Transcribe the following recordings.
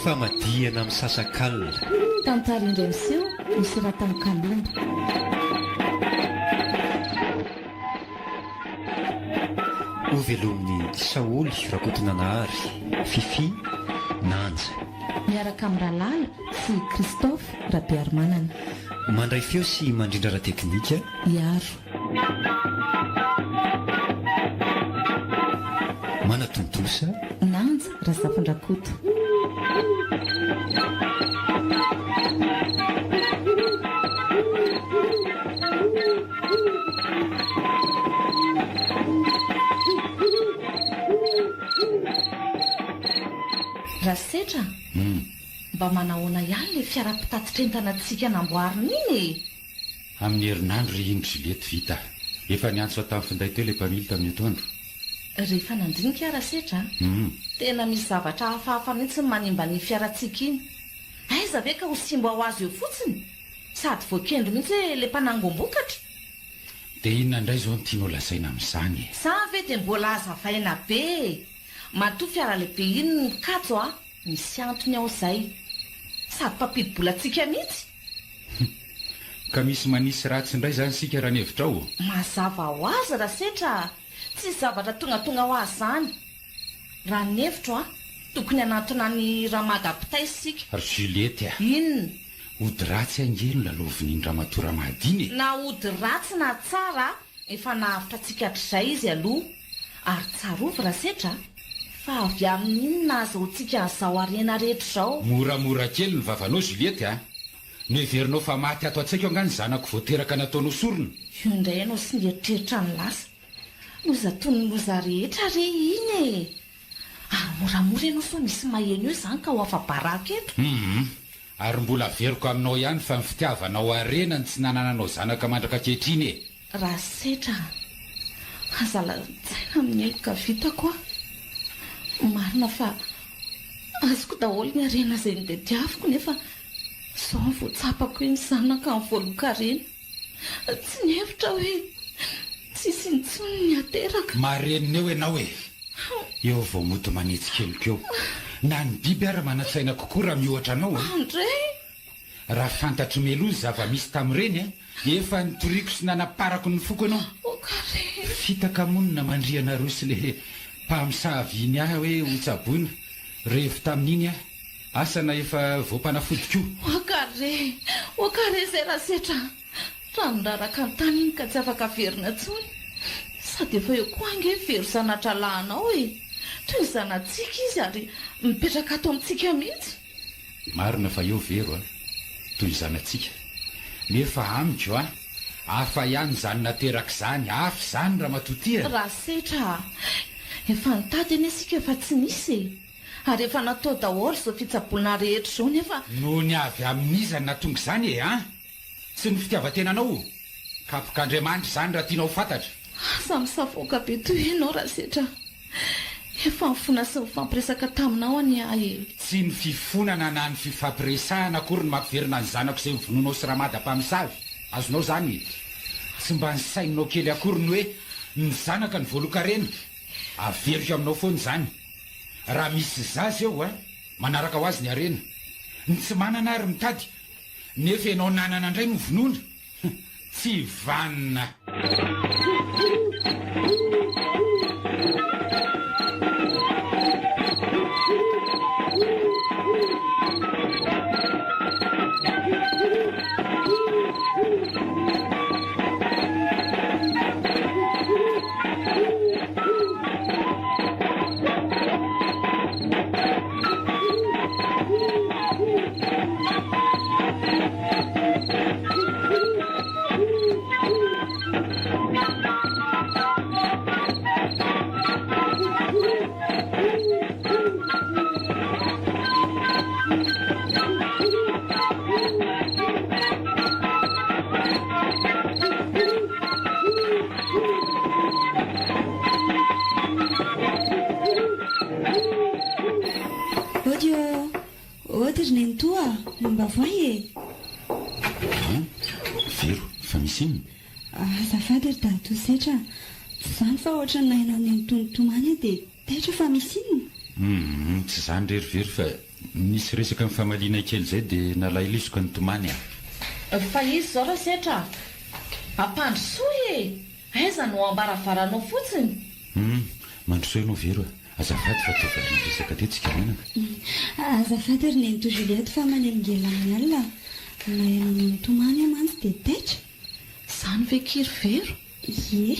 famadihana amin'ny sasakalina tantara indray miseho misy rahatany kalomba ho velomin'ny Saoly Rakotonanahary, Fifi Nanja, miaraka amin'ny Ralala sy Christophe Rabearmanana, mandray feo sy mandrindra ra teknika Iaro, manatontosa Nanja Razafindrakoto. Rasetra mba manahoana ihany le fiara-pitatitra-entana antsika namboarina iny e. Amin'ny herinandro ry iny Juliette vita. Efa niantso tamin'ny finday teo ilay mpamily tamin'ny atoandro. Rehefa nandinika Rasetra tena misy zavatra hafahafa mihitsy manimba ny fiarantsika iny. Aiza ve ka ho simba ho azy eo fotsiny sady voakendro mihitsy le mpanangom-bokatra. Dia inona indray izao no tianao lazaina amin'izany? Sa ve dia mbola azavaina be. Matoa fiara lehibe iny ny katso misy antony ao izay sady mpampidy-bolantsika mihitsy. Ka misy manisy ratsy indray izany sika raha ny hevitra ao. Mazava ho azy Rasetra, tsy zavatra tonga ho azy izany. Raha ny hevitro tokony hanatona ny Ramagapitay sika. Ary Juliette inona? ody ratsy angeno laloviny ny Ramatora Mahadiny. Na ody ratsy na tsara efa nahavitra tsika hatr'izay izy aloha. Ary tsarovy Rasetra fa avy amin'iny nahazoantsika an'izao arena rehetra izao. Moramora kely ny vavanao Juliette Neverinao fa maty ato an-tsaiko angany zanako voateraka nataonao sorona. Io indray ianao sy nieritreritra ny lasa. Loza toy ny loza rehetra re iny e. Ary moramora ianao so misy maheno eo izany ka ho afa-baraka eto. Ary mbola veriko aminao ihany fa ny fitiavanao arena ny tsy nanananao zanaka mandraka kehitriny e. Rasetra, azala-tsaina amin'ny eloka vitako marina fa azoko daholo ny arena izay nidediaviko nefa sao ny voatsapako eny zanaka ny voalokarena. Tsy nihevitra hoe tsisy nitsony ny ateraka. Marenina eo ianao e. Eo vao moto manitsy kelikeo. Na ny biby ary manatsaina kokoa raha mihoatra anao André, raha fantatro melozy zava-misy tamin'ireny efa nitoriako sy nanaparako ny foko ianao. Okare. Fitaka monina mandriana rosy le mpamosaviny ahy hoe ho tsaboina. Rehefa tamin'iny asana efa voampanafodiko. Okare zay Rasetra. Ranondraraka ny tany iny ka tsy afaka verina tsony. Sady efa eo koa ange vero zanatra lahanao e. Toy zanatsika izy ary mipetraka ato amintsika mihitsy. Marina fa eo vero toy zanatsika. Nefa amiko hafa ihany zany nateraka izany, hafa izany raha matotia. Rasetra, efa nitady eny isika efa tsy nisy e. Ary efa natao daholo izao fitsabolana rehetra izao nefa no ny avy amin'izany natonga izany e tsy ny fitiavan-tenanao. Kapok'Andriamanitra izany raha tianao fantatra. Asa misafoka be toy ianao Rasetra. Efa mifona sy mifampiresaka taminao any ahy. Tsy ny fifonana na ny fifampiresahana akory ny mampiverina ny zanako izay mivononao sy ramada mpamosavy. Azonao izany tsy mba ny sainao kely akory ny hoe ny zanaka ny voalokarena. Averiko aminao foana izany. Raha misy zaza eo manaraka ho azy ny arena. Ny tsy manana ary mitady nefa ianao nanana indray no vonoina. Tsy vanina. Ry nenitoa mba voy vero fa misy iny azafady ry dato setra tsy izany fa ohatra ny nainao nenitonotomany dia taitra fa misy inona. Tsy zany rerivery fa nisy resaka amin'ny famaliana kely izay dia nalailizoko ny tomany fa izy zao raha setra ampandrosoa aiza no ambaravaranao fotsiny mandrosoa ianao very azafady fa tovaliana resaka tetsika menaka azafady ry nenito Juliette fa manelingela amin'ny alina nayanao nytomany amantsy dia taitra izany ve kiry vero ie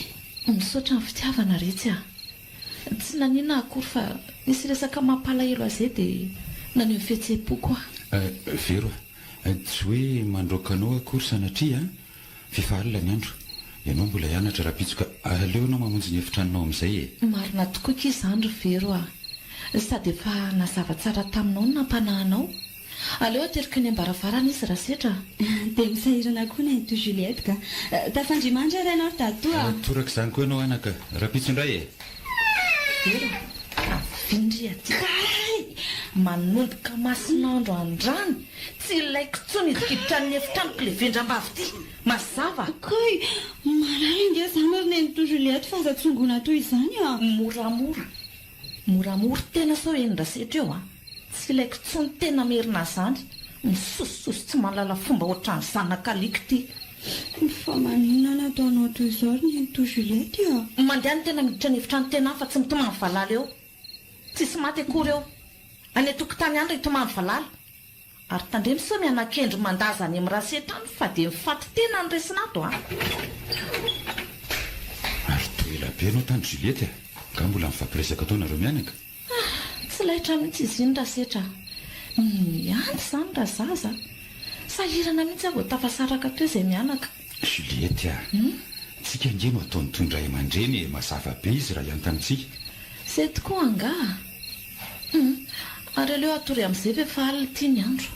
misaotra ny fitiavana retsy tsy nanina akory fa nisy resaka mampalahelo azay dia naneho fihetseham-po koa vero tsy hoe mandroakanao akory sanatria fifahalina ny andro ianao mbola hianatra raha-pitsoka aleo anao mamonjy ny efitranonao amin'izay marina tokoa ky izany ry vero sady efa nazava tsara taminao no nampanahanao aleo aterika ny ambaravarana izy raha setra dia misahirana koa nenito Juliette ka tafandrimandry ary ianao ry datoa toraka izany koa ianao anaka raha-pitso indray vero avindry aty manomboka masinandro andrany tsy ilaiko tsony idikiditra ny efitranoko le vendram-bavy ty mazava koy marary nge izany ary nenito Juliette fa zatsongona toy izany moramora tena sao endrasetra eo tsy ilaiko tsony tena merina zany misosososy tsy mahalala fomba ohatrany zanakaliky ty fa maninona nataonao toy izao ry nenito Juliette mandeha ny tena miditra ny efitrano tena fa tsy mitomany valala eo tsisy maty akory eo any atokotany any ry tomany valala ary tandremy sao mianakendro mandazany amin'ny rasetrany fa dia mifaty tena ny resinato ary toela be anao tany Juliette ka mbola mifampiresaka taonareo mianaka tsy lahitra mihitsy izy iny rasetra mianty izany raha zaza sahirana mihitsy aho vao tafasaraka teo izay mianaka Juliette tsika nge no ataony toy ndray aman-dreny mazava be izy raha iantanitsika zay tokoa anga ary aleo atory amin'izay ve efa alina tia ny andro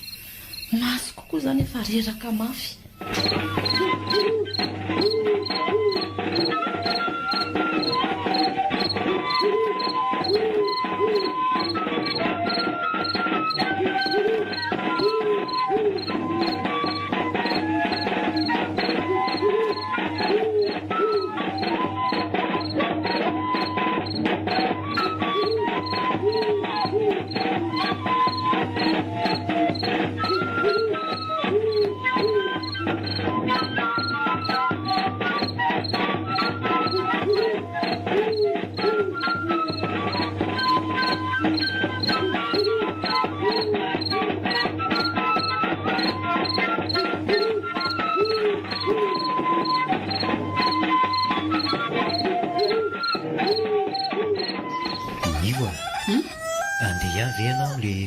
maso kokoa izany efa reraka mafy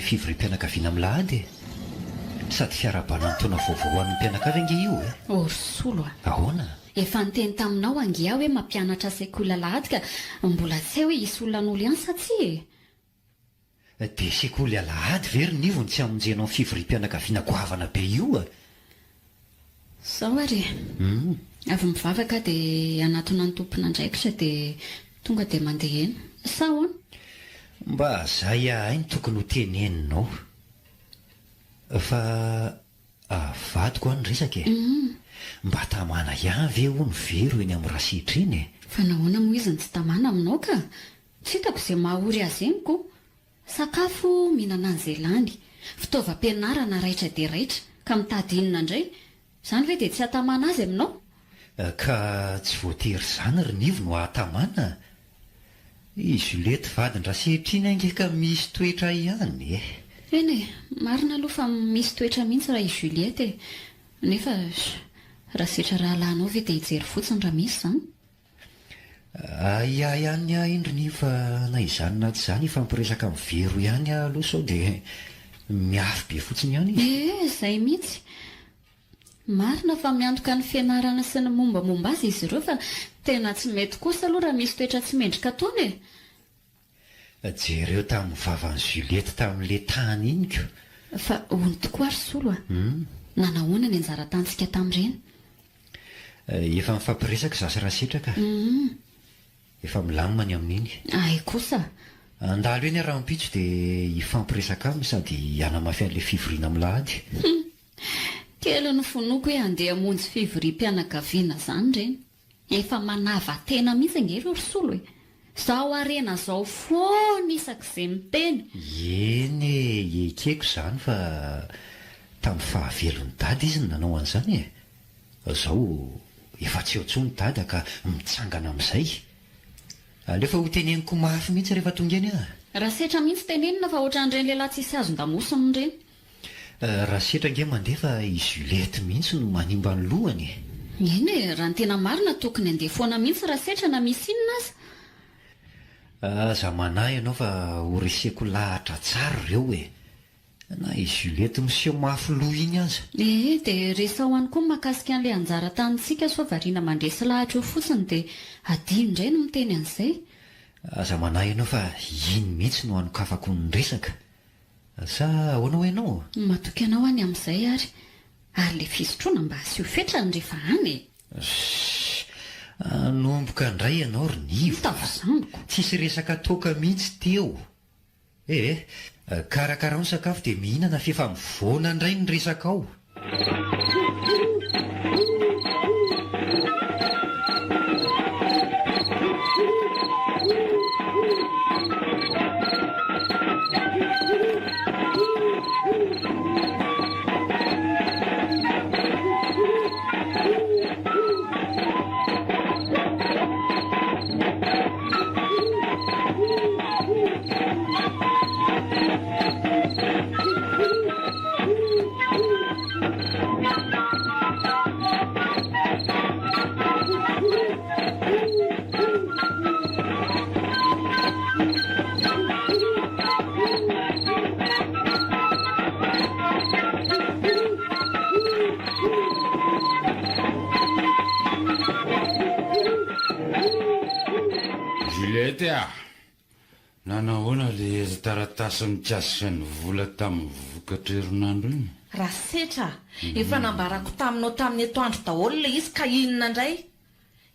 fivorim-pianakaviana milahady sady fiarabana nytaona vaovao amin'ny mpianakavy ange io orsolo ahoana efa niteny taminao angia hoe mampianatra sekola lahady ka mbola tsy hoe hisy olonan'olo ihany satsy dia sekoly alahady very nivony tsy amonjenao fivorim-pianakaviana goavana be io sao ary avy mivavaka dia anatona ny tompona ndraikitra dia tonga dia mandeha eny sao mba zay ahainy tokony ho teneninao fa vadiko any resaka mba tamana ihany ve ho ny vero eny amin'ny rasitra iny fa nahoana moa izy ny tsy tamana aminao ka tsy hitako izay mahahory azy eniko sakafo mihinana an'izay lany fitaovam-pianarana raitra dia raitra ka mitady inona indray izany ve dia tsy hatamana azy aminao ka tsy voatery izany ry nivo no hatamana i Juliette vadin-drasehitra iny ange ka misy toetra ihany eny marina aloha fa misy toetra mihitsy raha i Juliette nefa raha setra raha lanao ve dia hijery fotsiny raha misy izany ia ihany indrony fa na izany na tsy izany fampiresaka amin'ny vero ihany aloha sao dia miafy be fotsiny ihany izay mihitsy marina fa miantoka ny fianarana sy ny mombamomba azy izy ireo fa tena tsy mety kosa aloha raha misy toetra tsy mendrika taony jereo tamin'ny vavan'ny Juliette tamin'le tany iny ko fa hony tokoa ary solo nanahoana ny anjara tantsika tamin'ireny efa mifampiresaka zasy raha setraka efa milamina ny amin'iny ay kosa andalo eny raha mipitso dia hifampiresaka aminy sady hanamafy an'ilay fivoriana milahady kely ny fonoko hoe andeha hamonjy fivorim-pianakaviana izany ireny efa manava tena mihitsy ange ireo ry solo Zao arena zao foana isak'izay miteny. eny ekeko izany fa tamin'ny fahavelon'ny dady izy ny nanao an'izany zao efa tsy eo ntsony dada ka mitsangana amin'izay alefa ho teneniko mafy mihitsy rehefa tonga eny Raha setra mihitsy tenenina fa ohatran'ireny lehilahy tsisy azon-damosiny ireny. raha setra nge mandefa i Juliette mihitsy no manimba ny lohany Eny raha ny tena marina tokony andeha foana mihitsy raha setra na misy inona aza. aza manahy ianao fa horeseko lahatra tsara ireo na i Juliette miseho mafy loha iny aza. Dia resa ho any koa mahakasika an'ilay anjara tanintsika so variana mandresy lahatra eo fotsiny dia adio indray no miteny an'izay. aza manahy ianao fa iny mihitsy no anokafako ny resaka sa ahoana ho ianao? Matoky anao any amin'izay ary ilay fisotroana mba asio fetrany rehefa any. Nomboka indray ianao ry nivo. Tafizamiko. Tsisy resaka toaka mihitsy teo. Karakara ny sakafo dia mihinana fefa mivoana indray ny resaka ao. Nanahoana le taratasy mikasika ny vola tamin'ny vokatra herinandro iny? Raha setra efa nambarako taminao tamin'ny etoandro daholo le izy ka inona indray?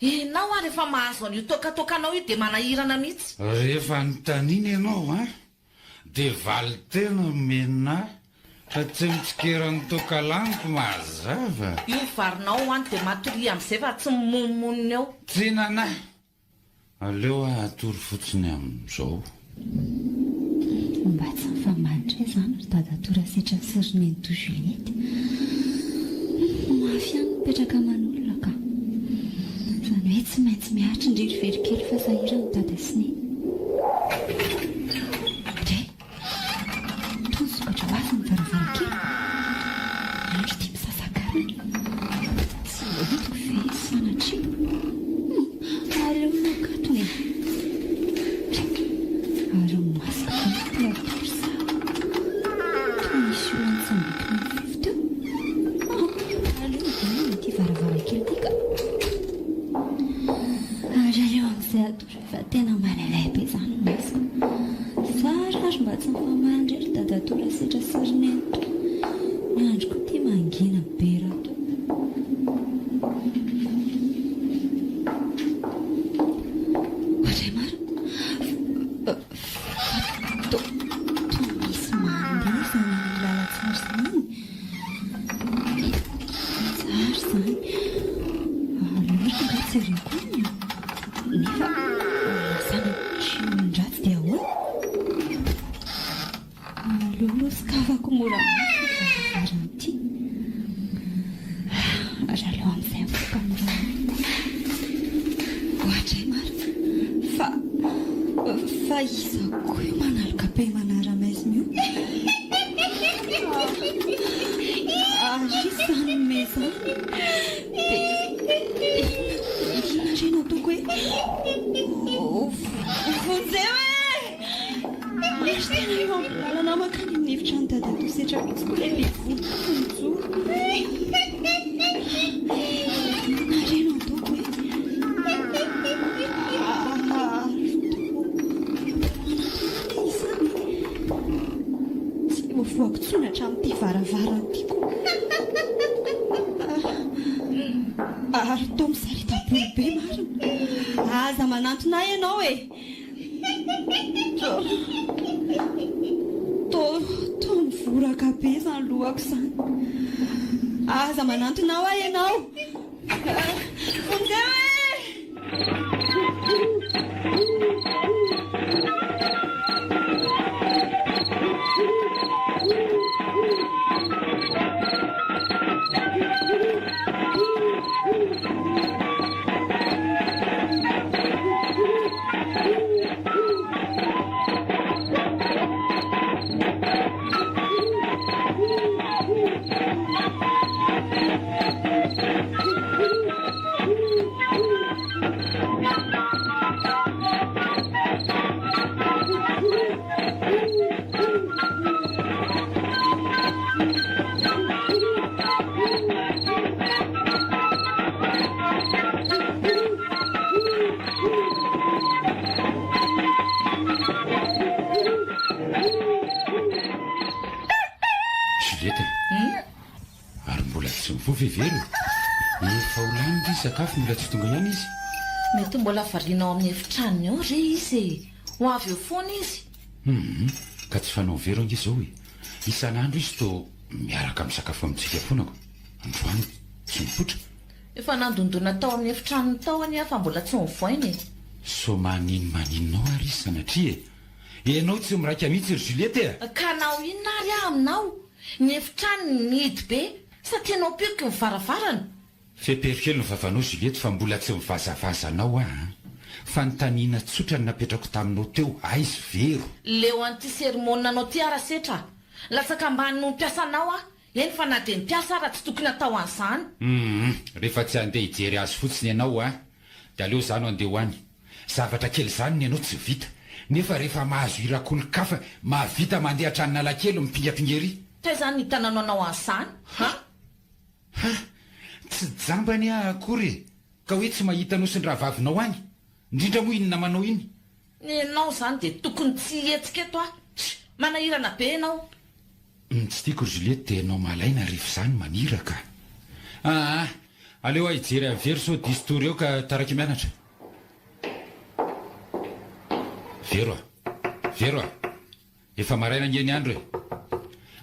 Ianao ary efa mahazo an'io tokatokanao io dia manahirana mihitsy. Rehefa notaniana ianao dia valy tena menina fa tsy mitsikeran'ny toka laniko mazava. Io varinao any dia matory amin'izay fa tsy mimomonina eo. Tsy nanahy. Aleo atory fotsiny amin'izao. Mba tsy mifamanitra izany ry dadatora setra siriny ny to Juliette. Mafy ihany mipetraka aman'olona ka. Izany hoe tsy maintsy miaritra indrindro verikely fa sahirany dada sy neny. Tony sokatra ho azy ny varavarankely. Andro tia misasakarana. Tsy hitako ve sanatria. Aleo nakatony. Ary masaka koa ny torsa. Misy olona sambikina ny fifo teo. Aleo ny ity varavarankely ity ka. Ary aleo amin'izay atoro efa tena manalay be izany ny masaka. Sarary mba tsy mifamandry ry dadatora setra siriny ento. Ny andro koa tia mangina be raha to. Aza manantonao a ianao. Vonjeo e! Ary mbola tsy mivovevelo efa olany ry sakafo mbola tsy tonga ihany izy. mety mbola varianao amin'ny efitranony ao re izy ho avy eo foana izy. Ka tsy fanao very ange izao isan'andro izy to miaraka amin'ny sakafo amintsika fonako. Androany tsy mipotra. Efa nandondona tao amin'ny efitranony tao any fa mbola tsy mivoainy. So maninonao ary izy sanatria ianao tsy miraika mihitsy ry Juliette. Ka nao inona ary aminao? Ny efitranony nihidy be sa tianao pioky ny varavarana? Feperikely ny vavanao Juliette fa mbola tsy mivazavazanao fa ny taniana tsotra ny napetrako taminao teo aizy vero. Leo an'ity sermonina anao ty ara setra lasaka ambany no mpiasanao eny fa na dia ny mpiasa raha tsy tokony atao an'izany. Rehefa tsy andeha hijery azy fotsiny ianao dia aleo zany andeha ho any. Zavatra kely zany ny ianao tsy vita nefa rehefa mahazo irakolo-kafa mahavita mandeha hatranina lakely mipingapingery. Tay zany hitananao anao an'izany? Tsy jambany akory ka hoe tsy mahita nosy ny rahavavinao any indrindra moa inona manao iny. Ianao zany dia tokony tsy hetsika eto manahirana be ianao. Tsy tiako ry Juliette dia ianao malaina rehefa zany maniraka. Aleo hijery avery so distory eo ka taraka mianatra. Vero efa maraina ngeny andro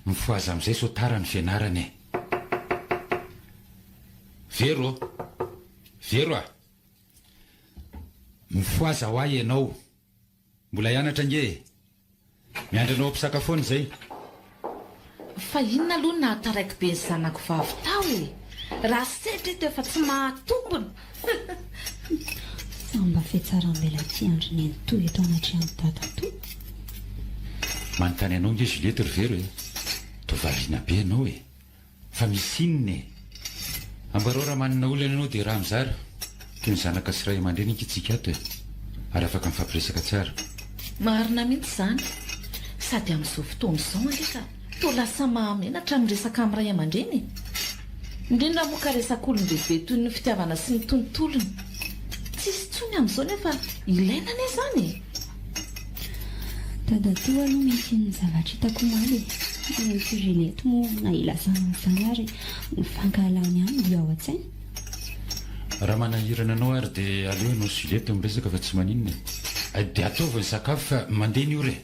mifoaza amin'izay so tara ny fianarany Vero mifoaza ho ahy ianao mbola hianatra nge miandranao ampisakafoana izay. Fa inona aloha nahataraiky be ny zanako vavy tao raha setra eto efa tsy mahatombona. Samba fietsaram-bela ty andro ny antoy eto anatrehany tatato. Manontany anao nge Juliette ry Vero tovariana be ianao fa misy inona ambarao raha manana olana ianao dia raha mizara toy ny zanaka sy ray aman-dreny inkitsika ato ary afaka mifampiresaka tsara. Marina mihitsy zany sady amin'izao fotoana izao angeka to lasa mahamenatra miresaka amin'ny ray aman-dreny indrindra moa ka resaka olon-dehibe toy ny fitiavana sy ny tontolony tsisy tsony amin'izao nefa ilaina ane zany. Tadatoa aloha misy ny zavatra hitako maly ny Juliette moa na ilazana an'izany ary mifankahalany any dia ao an-tsainy. Raha manahirana anao ary dia aleo ianao Juliette miresaka fa tsy maninona dia ataovy ny sakafo fa mandeha ny ore.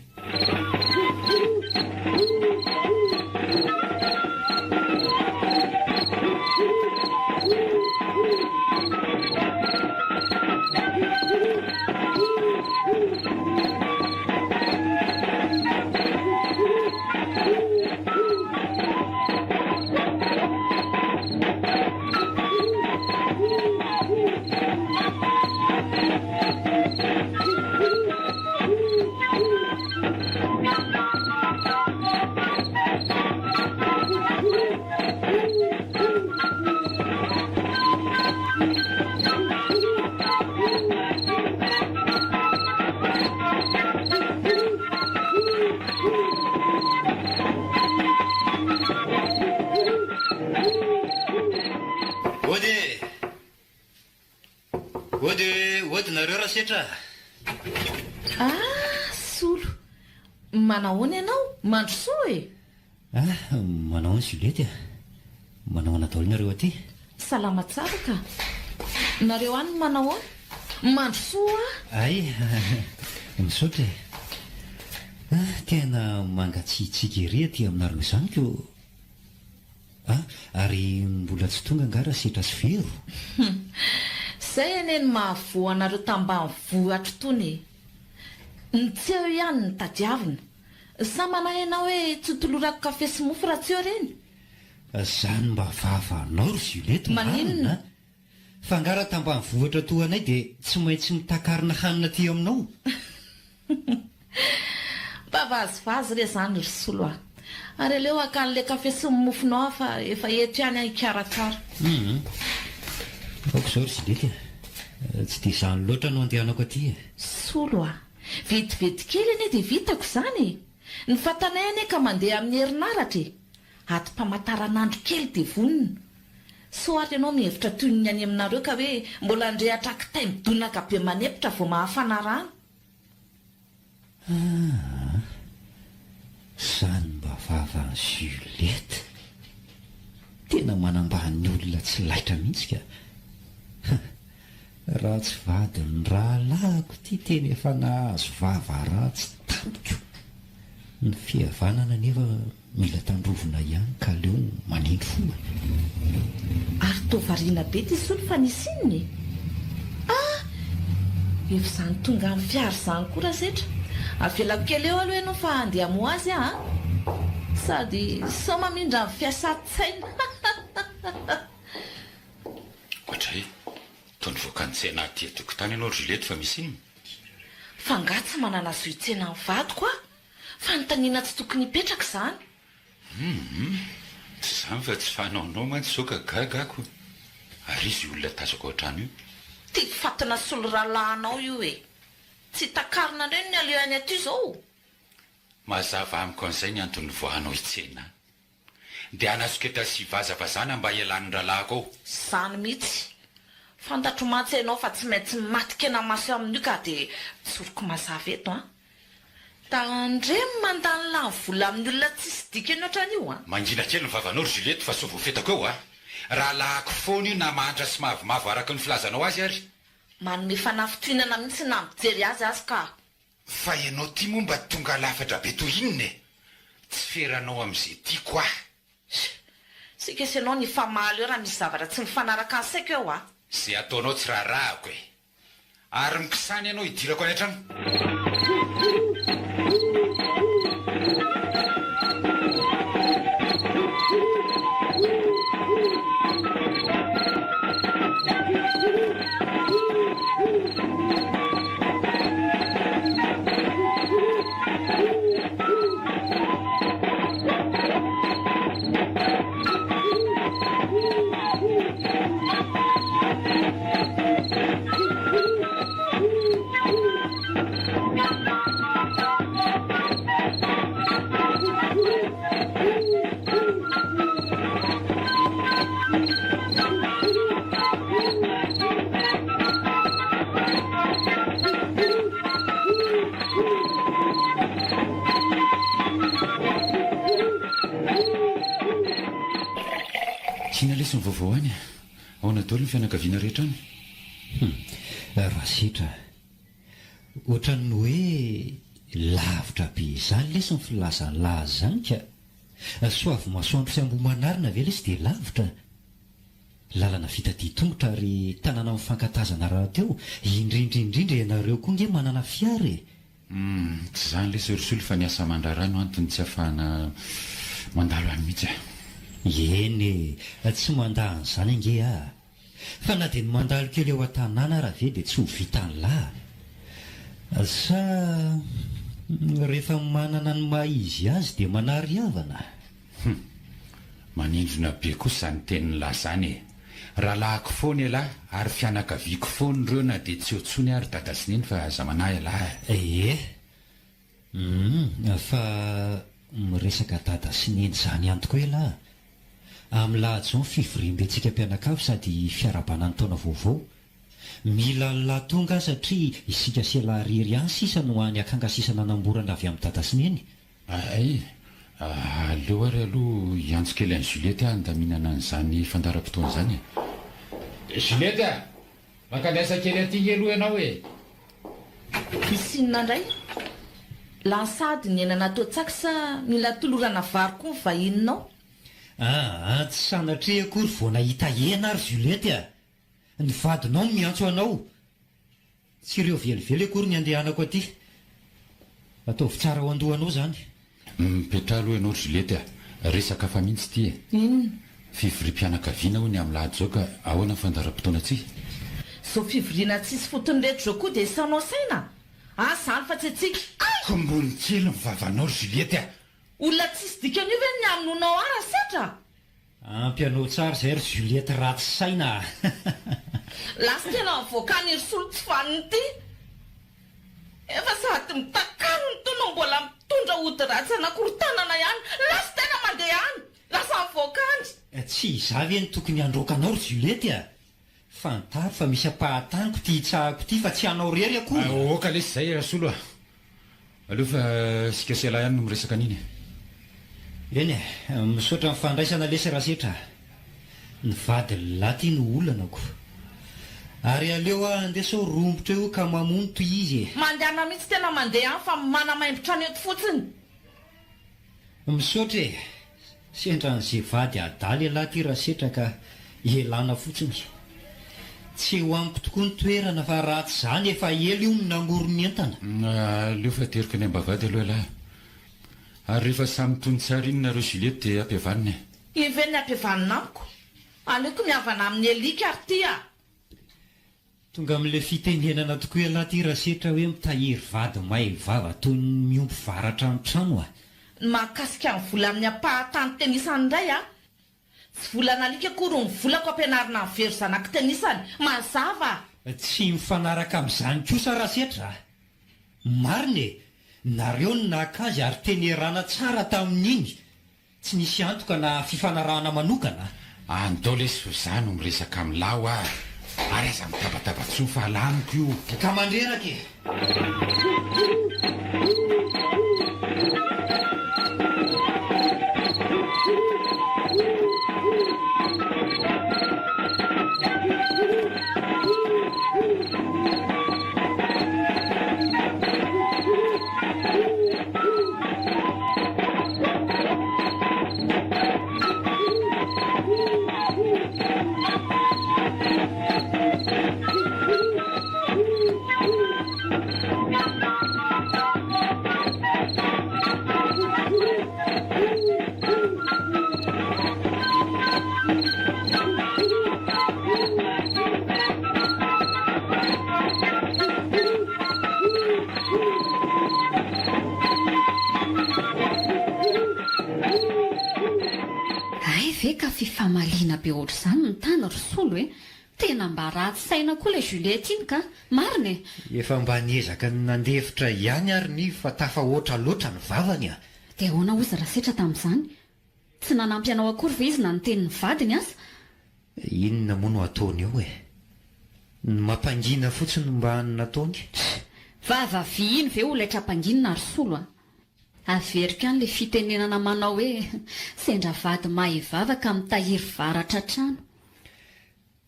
Odinareo raha setra. Solo manahoana ianao mandrosoa Manao ny Juliette manao natao nareo aty. Salama tsara ka nareo any manao mandrosoa. Ay misaotra tena mangatsiitsika ery aty aminareo izany ko ary mbola tsy tonga ngara setra sy Vero. izay ene ny mahavoa anareo tambany vohatra tony ny tsy eo ihany ny tadiavina sa manahy ianao hoe tsy tolorako kafe sy mofo raha tsy eo reny zany mba vavanao ry Juliette Maninona? fangara tambany vohatra toanay dia tsy maintsy mitakarina hanina ty aminao bavazivazy re zany ry solo a ary aleo akan'le kafe sy mofonao fa efa eto ihany ahikara tsara aoko izao ry Juliette tsy dia izany loatra no andehanako aty solo a vetivety kely anie dia vitako izany ny fatanay anie ka mandeha amin'ny herinaratra aty-pamataranandro kely dia vonina so ary ianao mihevitra toy ny any aminareo ka hoe mbola andrehatra kitay midonaka be manepitra vao mahafana rano zany mba vavan'ny Juliette tena manambany olona tsy laitra mihitsy ka raha tsy vadiny rahalahiko ty teny efa nahazo vava ratsy tamiko ny fihavanana nefa mila tandrovona ihany ka leo manindro fomba ary tovariana be ty solo fa nisy inony efa izany tonga amin'ny fiary izany koa raha setra avelako kely eo aloha ianao fa andeha mo azy sady sao mamindra amin'ny fiasan-tsaina ohatray tony voakantsena aty tokotany ianao Juliette fa misy inona fa ngatsy manana azo itsena ny vadiko fa nytaniana tsy tokony hipetraka izany tsy izany fa tsy fanaonao mantsy zao ka gagako ary izy olona tazako ohatrany io tia fatina solo rahalahinao io e tsy takarina reny ny aleo any aty izao mazava amiko an'izay ny antony voanao itsena dia anasoketra sy vazavazana mba ialan'ny rahalahyko ao izany mihitsy fantatro mantsy ianao fa tsy maintsy matikena maso amin'io ka dia tsoroko mazava eto tandremy mandany lany vola amin'ny olona tsisy dikany ohatran'io mangina kely ny vavanao ry Juliette fa so voafetako eo rahalahiko foana io na mahantra sy mahavomavo araky ny filazanao azy ary manome fanafitohinana mihitsy na mijery azy ka fa ianao ty momba tonga lafatra be toy inona tsy feranao amin'izay tiako sika sy ianao ny famaly eo raha misy zavatra tsy mifanaraka ny saiko eo zay ataonao tsy raharahako ary mikisany ianao hidirako any an-trano Sina lesy ny vaovao any ao nadaolo ny fianakaviana rehetra any raha sitra ohatran'ny hoe lavitra be izany lesy ny filazany lazy zany ka soavy masoandro sy ambomanarina ve lesy dia lavitra lalana fitadia tongotra ary tanàna mifankatazana raha teo indrindrindrindra ianareo koa nge manana fiara tsy zany lesy rosolo fa ny asa mandrarano antony tsy ahafahana mandalo any mihitsy eny tsy mandahany izany ange fa na dia ny mandalo kely eo an-tanàna raha ve dia tsy ho vitany lahy sa rehefa manana ny maizy azy dia manary havana manindrona be kosa izany tenin'ny lahy zany rahalahiko foana lahy ary fianakaviako foana ireo na dia tsy otsony ary dadasineny fa zamanahy lahy fa miresaka dada sineny izany antoko hoe lahy amin'ny lahatra ny fivoriam-bentsika mpianakavo sady fiarabanany taona vaovao mila nylahy tonga satria isika sela rery any sisa no any akangasisana anamborana avy amin'ny dada sineny aleo ary aloha iantso kely any Juliette andaminana an'izany fandaram-potoana izany Juliette mankandasa kely aty aloha ianao isinona indray lansady ny enana toatsaka sa mila tolorana vary koa ny vahininao tsy sanatria akory vao nahita ena ary Juliette ny vadinao no miantso anao. Tsy ireo velively akory ny andehanako aty. Ataovy tsara ho andohanao zany. Mipetra aloha ianao Juliette, resaka fa mihitsy ty e. Inona? Fivoriam-pianakaviana ho ny amin'ny lahady zao ka ahoana ny fandaharam-potoana tsy? Zao fivoriana tsisy fotony rehetra zao koa dia isanao saina. Zany fa tsy atsika. Ambony kely mivavanao Juliette. Olona tsisy dikany ve ny aminonao ara satra? Ampy anao tsara zay ry Juliette ratsy saina. Lasa tena avoakany ry solo tsy faniny ty. Efa sady mitakano ny tono mbola mitondra ody ratsy anakorontanana ihany. Lasa tena mandeha any. Lasa avoakany. Tsy izavy ny tokony androakanao ry Juliette. Fantaro fa misy ampahataniko ty hitsahako ty fa tsy anao rery akory. Oka lesy zay solo a. Aleo fa sika sela ihany no miresaka an'iny. Eny misaotra ny fandraisana lesy rasetra. Ny vady laty no olanako. Ary aleo andesao rombotra eo ka mamono toy izy. Mandehana mihitsy tena mandeha any fa manamaimbotra ny eto fotsiny. Misaotra e. Sendra n'izay vady adaly laty rasetra ka ielana fotsiny. Tsy ho amiko tokoa ny toerana fa ratsy zany efa ela io ny nangorony entana. Aleo fa terika ny ambavady aloha lahy. Ary rehefa samy tony tsara iny nareo Juliette dia ampiavanina. Ive ny ampiavanina amiko. Aleoko mihavana amin'ny elika ary ty a. Tonga amin'ilay fitenenana tokoa laty rasetra hoe mitahiry vady may vava toy ny miompy varatra amin'ny trano a. Mahakasika ny vola amin'ny ampahatany tenisany indray a. Tsy volana alika akory ny volako ampianarina ny very zanaka tenisany. Mazava. Tsy mifanaraka amin'izany kosa rasetra. Marina e. Nareo ny nakazy ary tenerana tsara tamin'iny. Tsy nisy antoka na fifanarahana manokana. Andao lesy izany no miresaka amin'laho a. Ary aza mitabataba-tsoa fahalaniko io. Ka mandreraka e. Fifamaliana be ohatr' izany ny tana ry solo e. Tena mba ratsy saina koa ilay Juliette iny ka marina e. Efa mba niezaka ny nandefitra ihany ary ny fa tafahoatra loatra ny vavany a. Dia ahoana ozy rasetra tamin'izany? Tsy nanampy anao akory fa izy na nitenin'ny vadiny asa? Inona moa no ataony eo e? Ny mampangina fotsiny mba nataony. Vava vy iny ve olaitra ampanginina ry solo a? Averiko ihany ilay fitenenana manao hoe sendra vady mahivava ka mitahiry varatra trano.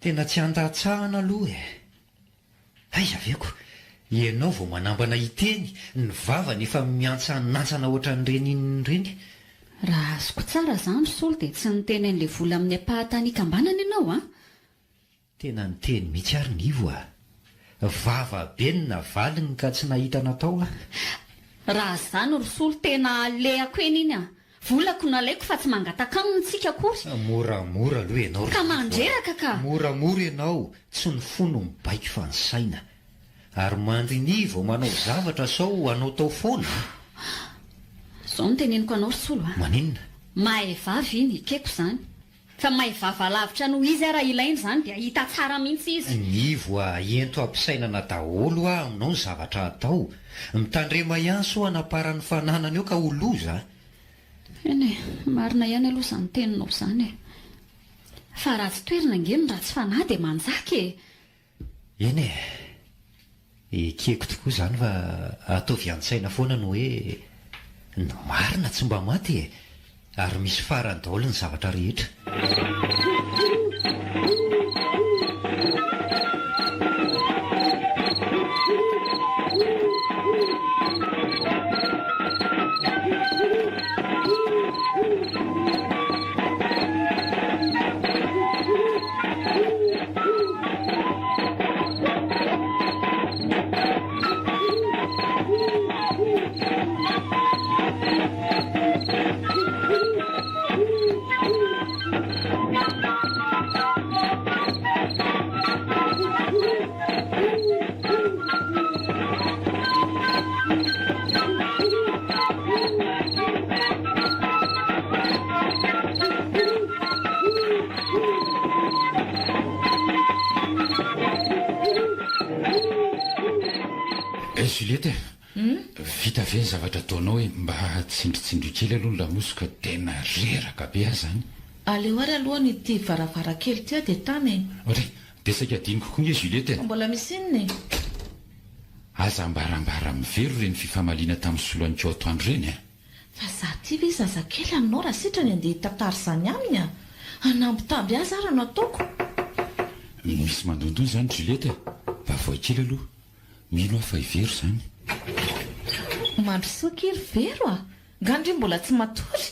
Tena tsy andahtsahana aloha e. Aiza aveko, ianao vao manambana hiteny ny vavany efa miantsa nantsana ohatran'ireny inony ireny. Raha azoko tsara izany solo dia tsy nitenen'ilay vola amin'ny ampahatany kambanana ianao a? Tena niteny mihitsy ary nivo a. Vava benina valiny ka tsy nahita natao a. Raha izany ry solo tena alehako eny iny a. Volako nalaiko fa tsy mangatakamo ntsika akory. Moramora aloha ianao. Ka mandreraka ka. Moramora ianao, tsy ny fono mibaiko fa ny saina. Ary mandiny vao manao zavatra sao anao tao foana. Zao no teneniko anao ry solo a. Maninona? Mahevavy iny ikeko izany. Fa mahevava lavitra no izy raha ilainy izany dia hita tsara mihitsy izy. Nivo a ento ampisainana daholo a aminao ny zavatra atao. Mitandrema ihany so hanaparan'ny fananany eo ka ho loza. Eny marina ihany aloha izany teninao izany e. Fa raha tsy toerina ngeny raha tsy fanahy dia manjaka e. Eny e. Ekeko tokoa izany fa ataovy an-tsaina foana no hoe ny marina tsy mba maty e. Ary misy farany daholo ny zavatra rehetra. Juliette vita ve ny zavatra ataonao hoe mba tsindritsindro kely aloha ny lamosoka tena reraka be azy zany. aleo ary alohany ity varavarakely ty dia tany ohatry desaka adiny kokoa nge Juliette mbola misy inony aza ambarambara mivero reny fifamaliana tamin'ny soloan'ny Kyoto andro reny fa za ty ve zazakely aminao raha sitrany andeha hitantary zany aminy anambitamby azy ary no ataoko misy mandondony zany Juliette vavoa kely aloha mino afa ivero zany mandrosoa kely vero ngandry mbola tsy matory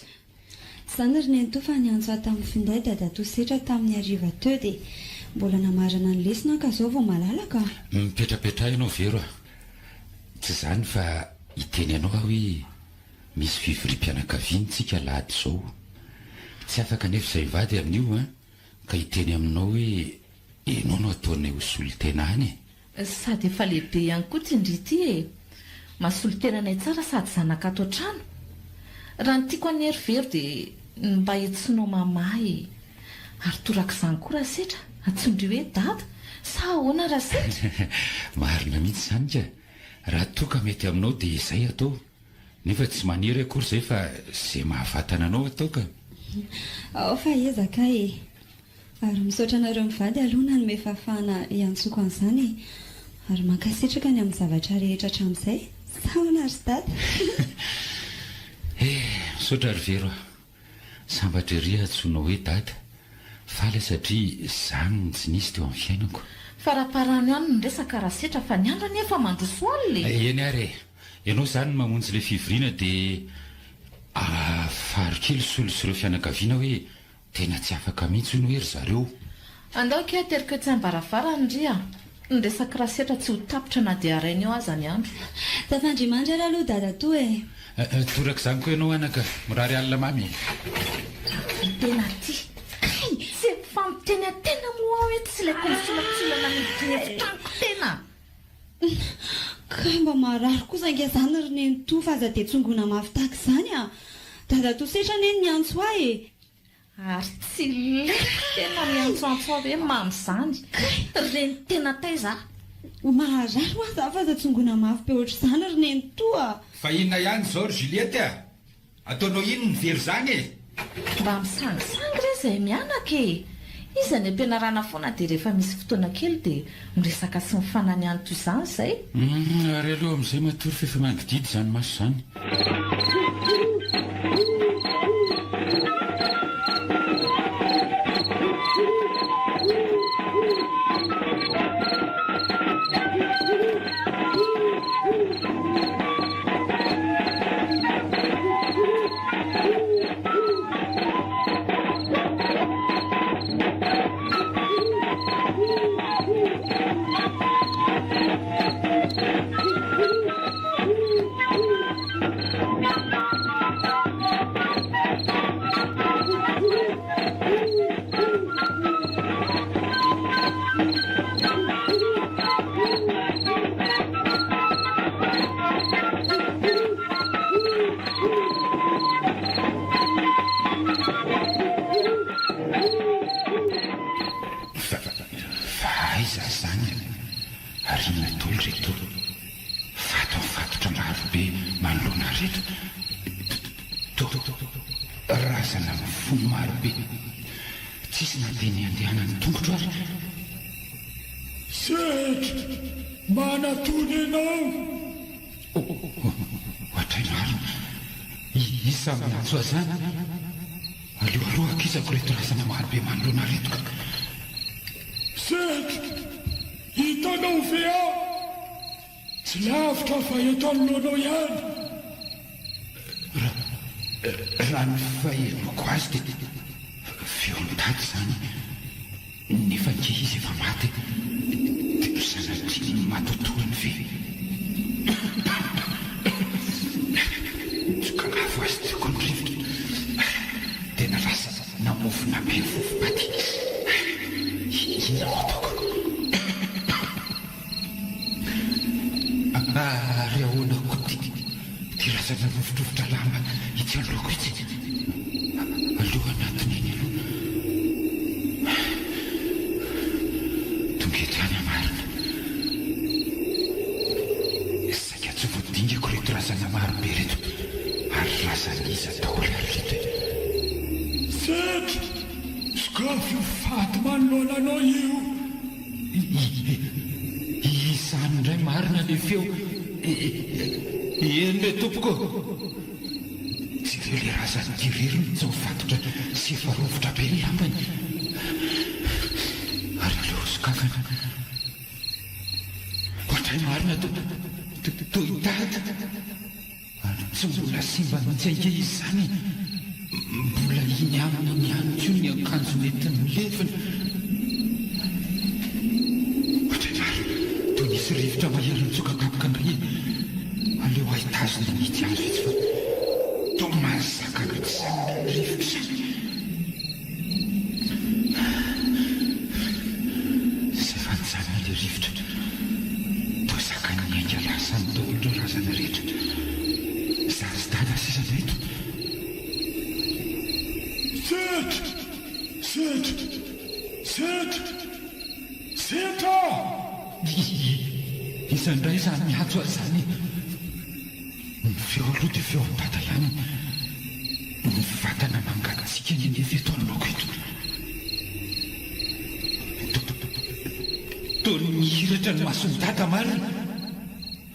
Zany ry neny toa fa niantso aho tamin'ny finday dadatoa sitra tamin'ny hariva teo dia mbola namarana ny lesina ka zao vao malalaka mipetrapetra ianao vero tsy zany fa iteny anao hoe misy fivorim-pianakaviany tsika lahady zao tsy afaka nefa izay vady amin'io ka iteny aminao hoe enao no ataonay ho solotena any sady efa lehibe ihany koa tsindrity mahasolotenanay tsara sady zanaka ato an-trano raha ny tiako any herivero dia mba etsinao mamahy ary toraka izany koa raha setra atsondry hoe dada sa ahoana raha setra marina mihitsy zany ka raha toka mety aminao dia izay atao nefa tsy maniry akory izay fa izay mahafatana anao atao ka ao fa ezaka ary misaotra anareo mivady aloha na nome fahafahana iantsoko an'izany ary mankasitraka ny amin'ny zavatra rehetra hatramin'izay sa ahoana ry dada misaotra ry vero sambatra ery atsoinao hoe dada faly satria zany tsy nisy teo amin'ny fiainako faraparano ihany no resaka raha setra fa ny andro anefa mandroso alina eny ary ianao zany mamonjy ilay fivoriana dia farokely solo sy ireo fianakaviana hoe tena tsy afaka mihitsy no hery zareo andaoka terika tsy ambaravarany ria ny resaka raha setra tsy ho tapitra na dia araina eo aza ny andro tafandrimandry ary aloha dada toa toraka izany koa ianao anaka mirary alina mamy tena ty sy famiteny atena moa hoe tsy laiko misolatsolana mitinefitraniko tena ka mba marary kosa nge zany ry neny to fa aza dia tsongona mafy tahaka izany dada to setra neny miantso ahy ary tsy leko tena miantsoantso ao hoe mamy zany reny tena taiza marary ho aza fa aza tsongona mafy be ohatr' izany ry neny toa fa inona ihany zao ry Juliette ataonao ino ny very zany mba misangisangy re izay mianaka iza ny ampianarana foana dia rehefa misy fotoana kely dia miresaka sy mifanany any toy izany izay ary aloha amin'izay matory fefa mangididy zany maso zany aloha akizako reto razana marobe manoloana reto setra hitanao ve tsy lavitra fa eto anoloanao ihany raha ny faheronako azy dia feonitady zany nefa nke izy efa maty dia sanatria matotorany ve tsokangavo azy tiako ny rivotra tena rasa namofona be fofopaty inao ataoko ary ahoana ko ty razana rovitrovotra lamba itsy androko itsy aloha anatiny eny aloha tonga ety any amarina saika be reto ary razaniza daholo ary reto Setra sokafy faty manoloananao io izany indray marina le feo eny le tompoko tsy reo le razanykireriny tsy mifatotra sy efarovotra be ny lambany ary leo sokafana ohatray marina toitady tsy mbola simba mitsaika izy zany mbola iny aminy ny aniko ny akanjo mety milefina ohatray marina toy nisy rivotra mahery nitsokakapoka ndray aleo ahitazona mity azo izy fa to mazakaka zany rivotra zany zay fanjana le rivotra to zakany ainga lasany daholon'ireo razana rehetra zazy dada sisana eto Setra izandray zany miatso azy zany ny feo aloha dia feo am-bata ihany ny vatana mangatsika ny nefa eto aminako eto tony mihiratra ny masony dada marina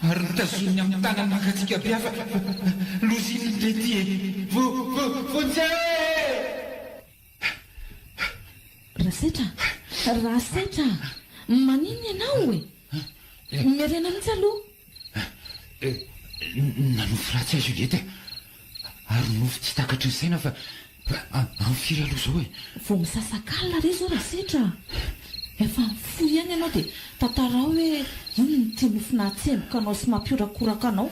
ary nitazony amin'ny tanany mangatsika be afa loziny lety vonjay rasetra maniny ianao e miarena mihitsy aloha nanofo ratsy azy Juliette ary nofo tsy takatry ny saina fa amfiry aloha zao e vo misasakalina re zao rasetra efa mifo ihany ianao dia tantarao hoe iny ny tia nofona atsemboka anao sy mampiorakoraka anao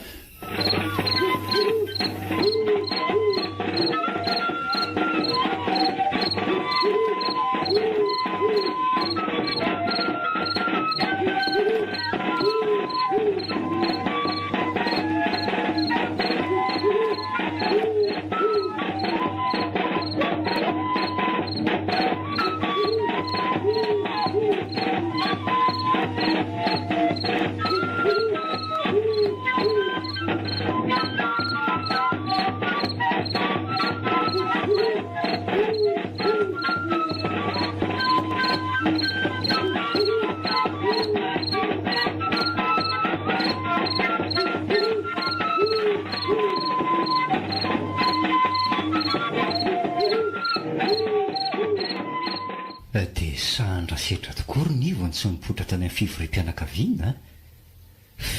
dia sandra setra tokory ny ivony tsy mipotra tany amin'ny fivorim-pianakaviana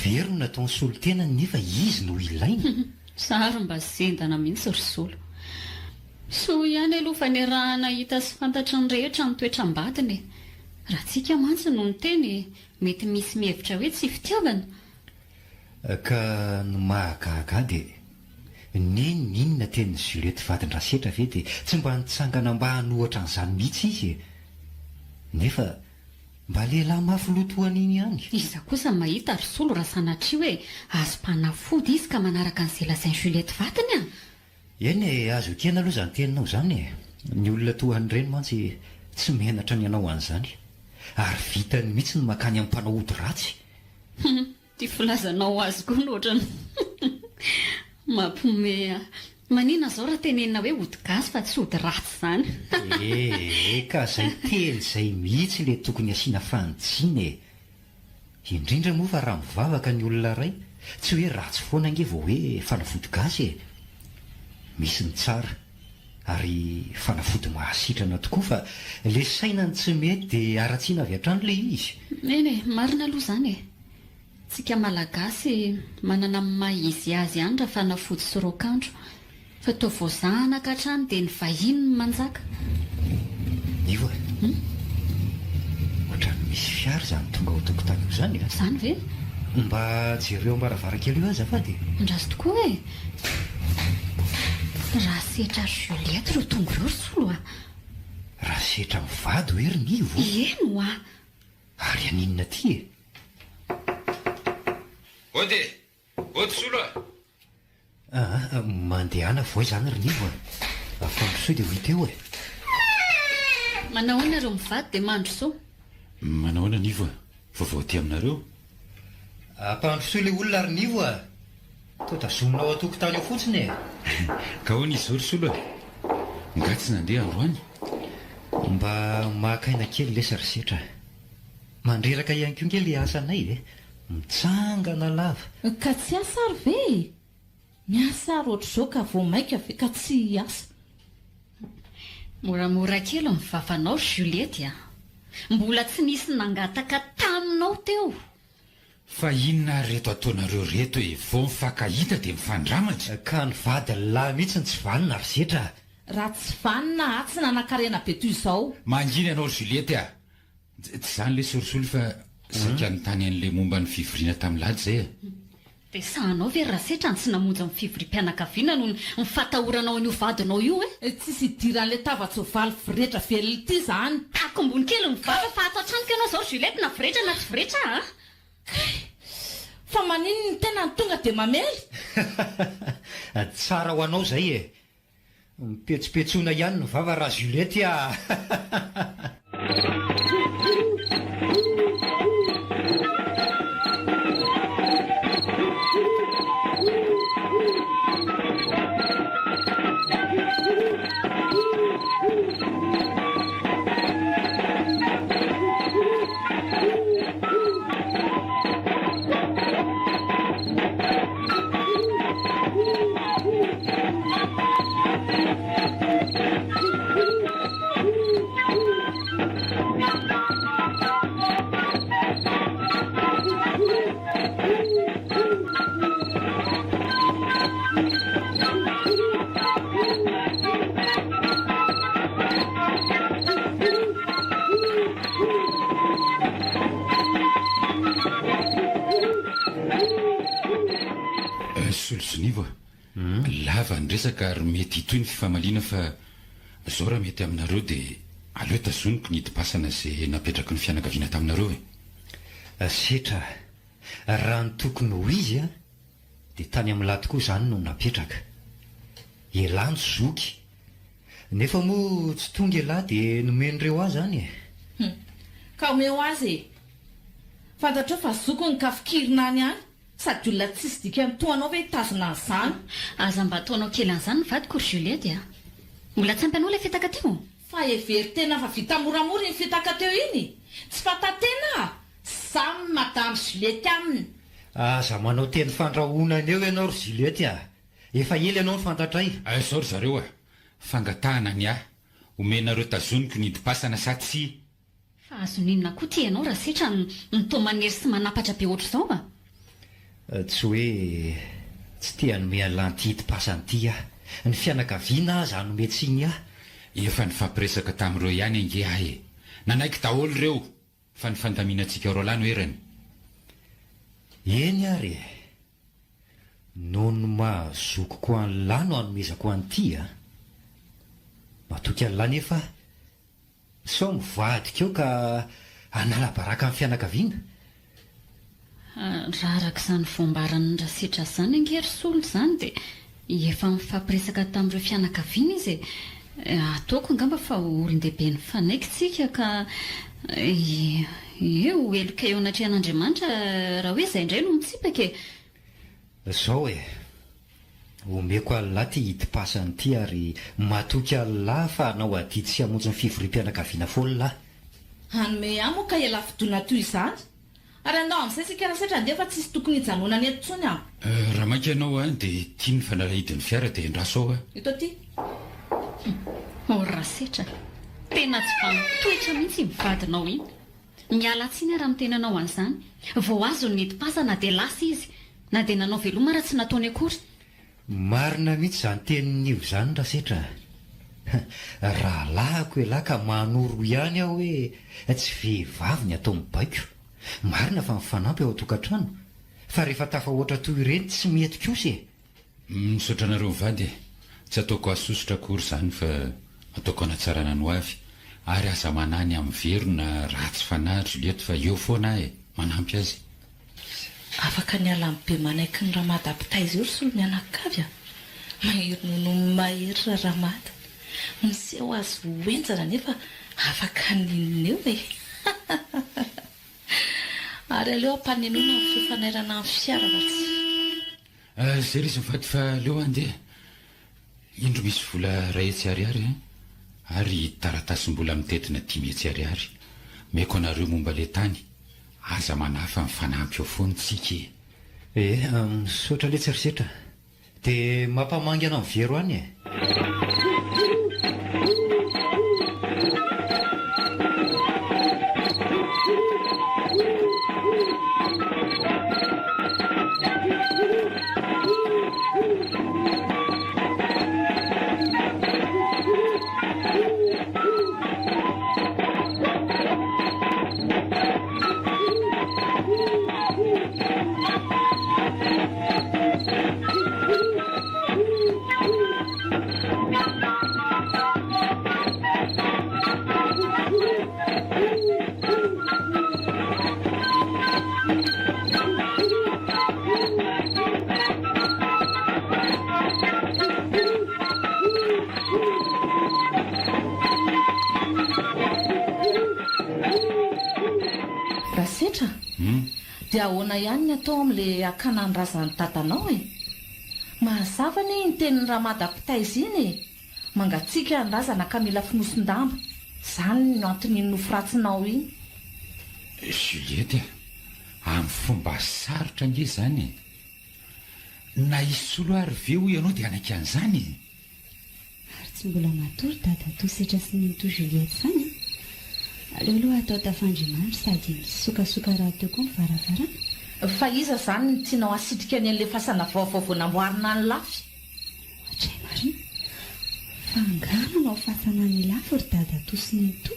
very no nataony solotena nefa izy no ilaina sary mba zendana mihitsy ry solo so ihany aloha fa niarahana hita sy fantatry ny rehetra ny toetram-badiny raha tsika mantsy no ny teny mety misy mihevitra hoe tsy fitiavana ka no mahagaga dia ninona tenin'ny Juliette vadin-drasetra ve dia tsy mba nitsangana mba hanohatra n'izany mihitsy izy nefa mba lehilahy mafolotohan'iny ihany iza kosa mahita ry solo raha sanatria hoe azom-panafody izy ka manaraka ny zelasainy Juliette vadiny a eny azo ekena aloha zany teninao zany ny olona tohan'ireny mantsy tsy menatra ny anao an'izany ary vitany mihitsy ny makany amin'ny mpanao ody ratsy tia filazanao azy koa nohatrany mampomea manina zao raha tenenina hoe ody gasy fa tsy ody ratsy zany ka zay teny zay mihitsy le tokony asiana fanitsiny indrindra moa fa raha mivavaka ny olona ray tsy hoe ratsy foana nge vao hoe fanafody gasy misy ny tsara ary fanafody mahasitrana tokoa fa le sainany tsy mety dia aratsiana avy hatrany le izy eny marina aloha zany tsika malagasy manana maha izy azy ihany raha fanafody sy rokandro fa toa voazahana ka hatrany dia ny vahiny ny manjaka ivo ohatrany misy fiary zany tonga ao tokotany io zany zany ve mba jereo mbaravarakely io aza fa dia ndraso tokoa e raha setra Juliette ro tonga ireo ry solo a raha setra mivady ho hery ny ivo eno a ary aninona ty ody solo mandehana voay zany ry nivo afampisoa dia ho hita eo manao anareo mivady dia mandrosoa manao ana nivo vaovao ty aminareo ampandrosoa le olona ry nivo totazominao atoko tany ao fotsiny e. ka hoana izy orosolo e ngatsy nandeha androany mba mahakaina kely le sarysetra mandreraka ihany ko nge le asanay e mitsangana lava ka tsy asa ary ve miasa ary ohatr'izao ka vo maika ve ka tsy asa moramora kely mivavanao Juliette a mbola tsy nisy nangataka taminao teo fa inona reto ataonareo reto e vo mifankahita dia mifandramatra ka ny vady lahy mihitsy ny tsy vanina ary setra raha tsy vanina atsy nanan-karena be toy izao mangina ianao Juliette a tsy izany le sorosolo fa saika nytany an'le momba ny fivoriana tamin'ny lady zay e dia sahanao ve raha setra ny tsy namonjy amin'ny fivorim-pianakaviana no mifatahoranao an'io vadinao io e tsisy idiran'le tava-tsoavaly firehetra velona ity izany tako ambony kely mivava fa ato an-tranoko ianao izao Juliette na firehetra na tsy firehetra a fa manino ny tena ny tonga dia mamely tsara ho anao zay e mipetsopetsoina ihany ny vava raha Juliette a solosonivo lava ny resaka ary mety hitoy ny fifamaliana fa zao raha mety aminareo dia aleo tazoniko ny hidipasana zay napetraka ny fianakaviana taminareo e setra raha ny tokony ho izy a dia tany amin'ny lahy tokoa izany no napetraka elahy ny zoky nefa moa tsy tonga elahy dia nomen'ireo azy zany e ka omeo azy e fantatrao fa zoko ny kafikirina any any sady olona tsisy dika mitoanao ve hitazona an'izany aza mba ataonao kely an'izany vadiko Juliette a mbola tsy ampy anao ilay fitaka teo fa every tena fa vita moramora iny fitaka teo iny tsy fatatena samy madame Juliette aminy aza manao teny fandrahonana eo ianao ry Juliette a efa ela ianao ny fantatray zao ry zareo a fangatahana ny ahy omenareo tazoniko ny hidipasana sa tsy fa azoninona koa ty ianao raha setra nitomanery sy manapatra be ohatr'izao a tsy hoe tsy tia nome alanty hidipasany ity ah ny fianakaviana aza hanome tsiny ah efa nifampiresaka tamin'ireo ihany ange ahy e nanaiky daholo ireo fa ny fandaminantsika ro lany oerany eny ary noho ny mahazokoko an'ny lahy no hanomezako an'ity a matoky an'ny lahy nefa sao mivadika eo ka hanala-baraka amin'ny fianakaviana raha araka izany fombarany rasetra izany angery solo izany dia efa mifampiresaka tamin'ireo fianakaviana izy ataoko angamba fa olon-dehibe ny fanaikitsika ka eo eloka eo anatrehan'Andriamanitra raha hoe izay indray no mitsipaka zao e omeko alalahy ty hidipasany ity ary matoky alalahy fa hanao adidy sy hamonjy ny fivorim-pianakaviana foana lahy hanome amo ka ela fidoana toy izany ary andao amin'izay sika raha setra ndefa tsisy tokony hijanonany eto tsony aho raha mainka ianao a dia tia ny fanalahidin'ny fiara dia ndraso ao a eto ty raha setra tena tsy fantoetra mihitsy mivadinao iny miala tsiny raha mitenanao an'izany vao azo ny hidipasana dia lasa izy na dia nanao veloma raha tsy nataony akory marina mihitsy izany tenin'io izany raha setra raha lahako elahy ka manoro ihany aho hoe tsy vehivavy ny atao mibaiko marina fa mifanampy ao an-tokantrano fa rehefa tafahoatra toy ireny tsy mety kosa e misaotra anareo mivady tsy ataoko asosotra akory izany fa ataoko anatsarana no avy ary aza manany amin'ny verona ratsy fanahy Juliette fa eo foana e manampy azy afaka ny ala amin'ny be manaiky ny ramada apitaizy eo ry solo mianakavy a mahery nono mahery raramada miseho azy hoenjana nefa afaka ninina eo e ary aleo ampanenona ny fifanairana amin'ny fiara vatsy Zay ry izy mivady fa leo andeha indro misy vola ray etsy ariary ary taratasim-bola mitetina 5 etsy ariary meko anareo momba le tany aza manafa mifanampy eo foanytsika misaotra le tserisetra dia mampamangana amin'ny vero any rasetra dia ahoana ihany ny atao amin'le akananrazany tatanao mahazava ny nytenin'ny ramadapitaizy iny mangatsika andrazana ka mila finoson-damba izany no antony noforatsinao iny Juliette amin'ny fomba sarotra nge zany na isolo ary ve ho ianao dia anaky an'izany ary tsy mbola matory dadato setra sy nynto Juliette zany aleoloha atao tafandrimandry sady misokasoka raha teo koa mivaravarana fa iza zany ny tianao asitrika ny an'le fasana vaovao namboarina ny lafy hatray marina fangananao fasana ny lafy ry dadato sy nynto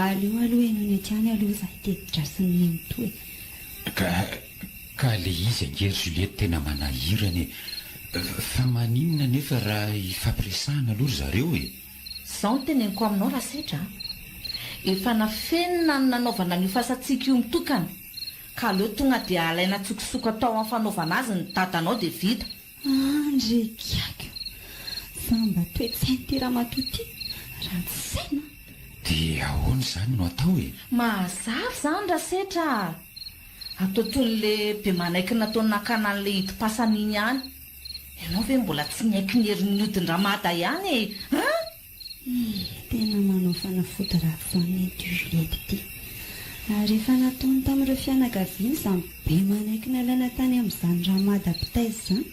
aleo aloha ianao ny atiany aloha zahay teditra sy ny nynto ka le izy angery Juliette tena manahirany fa maninona nefa raha ifampiresahana aloha zareo zao ny teneniko aminao rasetra efa nafenina ny nanaovana ny fasatsika io mitokana ka aleo tonga dia alaina tsokosoka tao amin'ny fanaovana azy ny tatanao dia vita andrekiako samba toetsainy ty raha matoty raha tsy saina dia ahoana zany no atao mahazavy zany rasetra atao toyn'le be manaiky nataony nakana n'le hidi-pasana iny ihany ianao ve mbola tsy niaiky ny herin'ny odin-dramata ihany tena manao fanafody ratsy zany ty Juliette ty ary efa nataony tamin'ireo fianakaviany izany be manaiky ny alaina tany amin'izany ramadapitaizy zany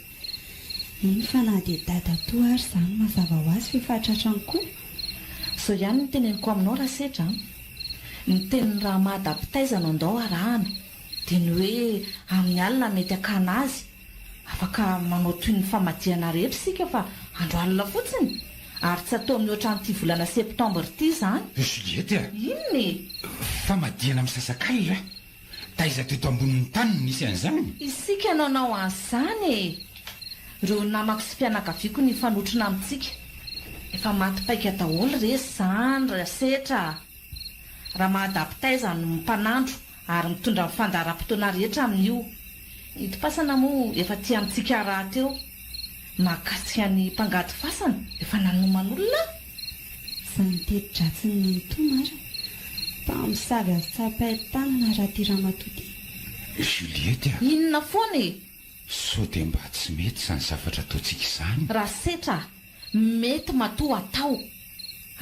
iny fa na dia dadato ary zany mazava ho azy fifatratrany koa zao ihany ny teneniko aminao rasetra ny tenin'ny ramadapitaiza no andao arahana dia ny hoe amin'ny alina mety akana azy afaka manao toy ny famadiana rehetra sika fa andro alina fotsiny ary tsy atao amin'ny ohatran'ity volana septambra ity zany Juliette inony famadiana amin'ny sasakay taiza teto ambonin'ny tany nisy an'izany isika nanao an'izany ireo namako sy fianakaviako ny fanotrona amintsika efa matypaika daholo resy zany rasetra raha mahadapitaiza no mpanandro ary mitondra mifandaram-potoana rehetra amin'io hidi-pasana moa efa ty amintsika raha teo mahakasika ny mpangady fasana efa nanoman'olona zany tedi-dratsy ny nynto mara mpamisavy azy tsapain-tanana raha ty raha matoty Juliette inona foana sao dia mba tsy mety zany zavatra ataontsika izany rasetra mety matoa atao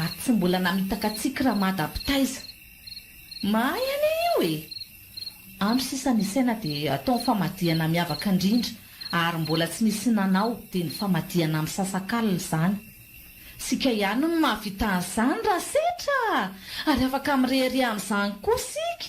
ary tsy mbola namitaka atsika raha mahadapitaiza mahay any io andro sisa nisaina dia atao ny famadiana miavaka indrindra ary mbola tsy misy nanao dia ny famadiana amin'ny sasakalina izany sika ihany no mahavita an'izany rasetra ary afaka mirery amin'izany koa sika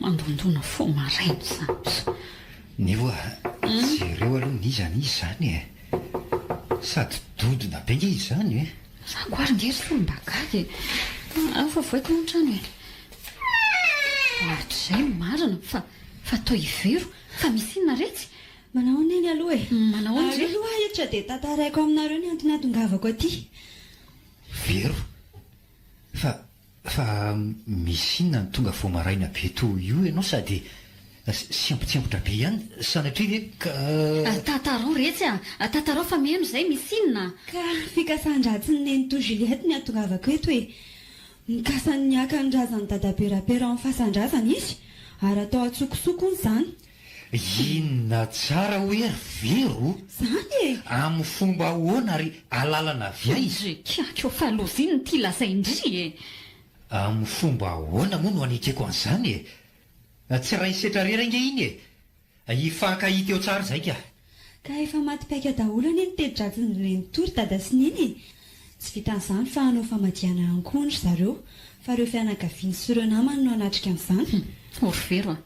mandondona fo marainy samsa ny oa jereo aloha nizany izy zany e sady dodona be nge izy zany e za ko ary ngery folo mba gagy afa voaiko no trano e ahatr'izay marina fa to ivero fa misy inona retsy manao neny aloha e manao ny aloha etra dia tataraiko aminareo ny antonatongavako aty vero fa misy inona ny tonga vo maraina be to io ianao sady siampotsiampotra be ihany sanatria ve ka tatarao retsy tatarao fa miheno izay misy inona ka fikasan-dratsy ny neny to Juliette ny atongavako eto hoe mikasan'ny akan-drazany dadaperapera amin'ny fasan-drazana izy ary atao atsokosoko ny zany inona tsara hoe vero zany e amin'ny fomba ahoana ary alalana avia izy kiako fa loziny ty lazaindry e amin'ny fomba ahoana moa no anikeko an'izany e tsy raha isetrarera nge iny e hifankahita eo tsara zay ka ka efa maty-paika daholo any ny tedi-dratsiny reny tory dada sy niny tsy vitan'izany fa hanao famadiana ankondry zareo fa reo fianakaviany sy ireo namany no anatrika amin'izany orivero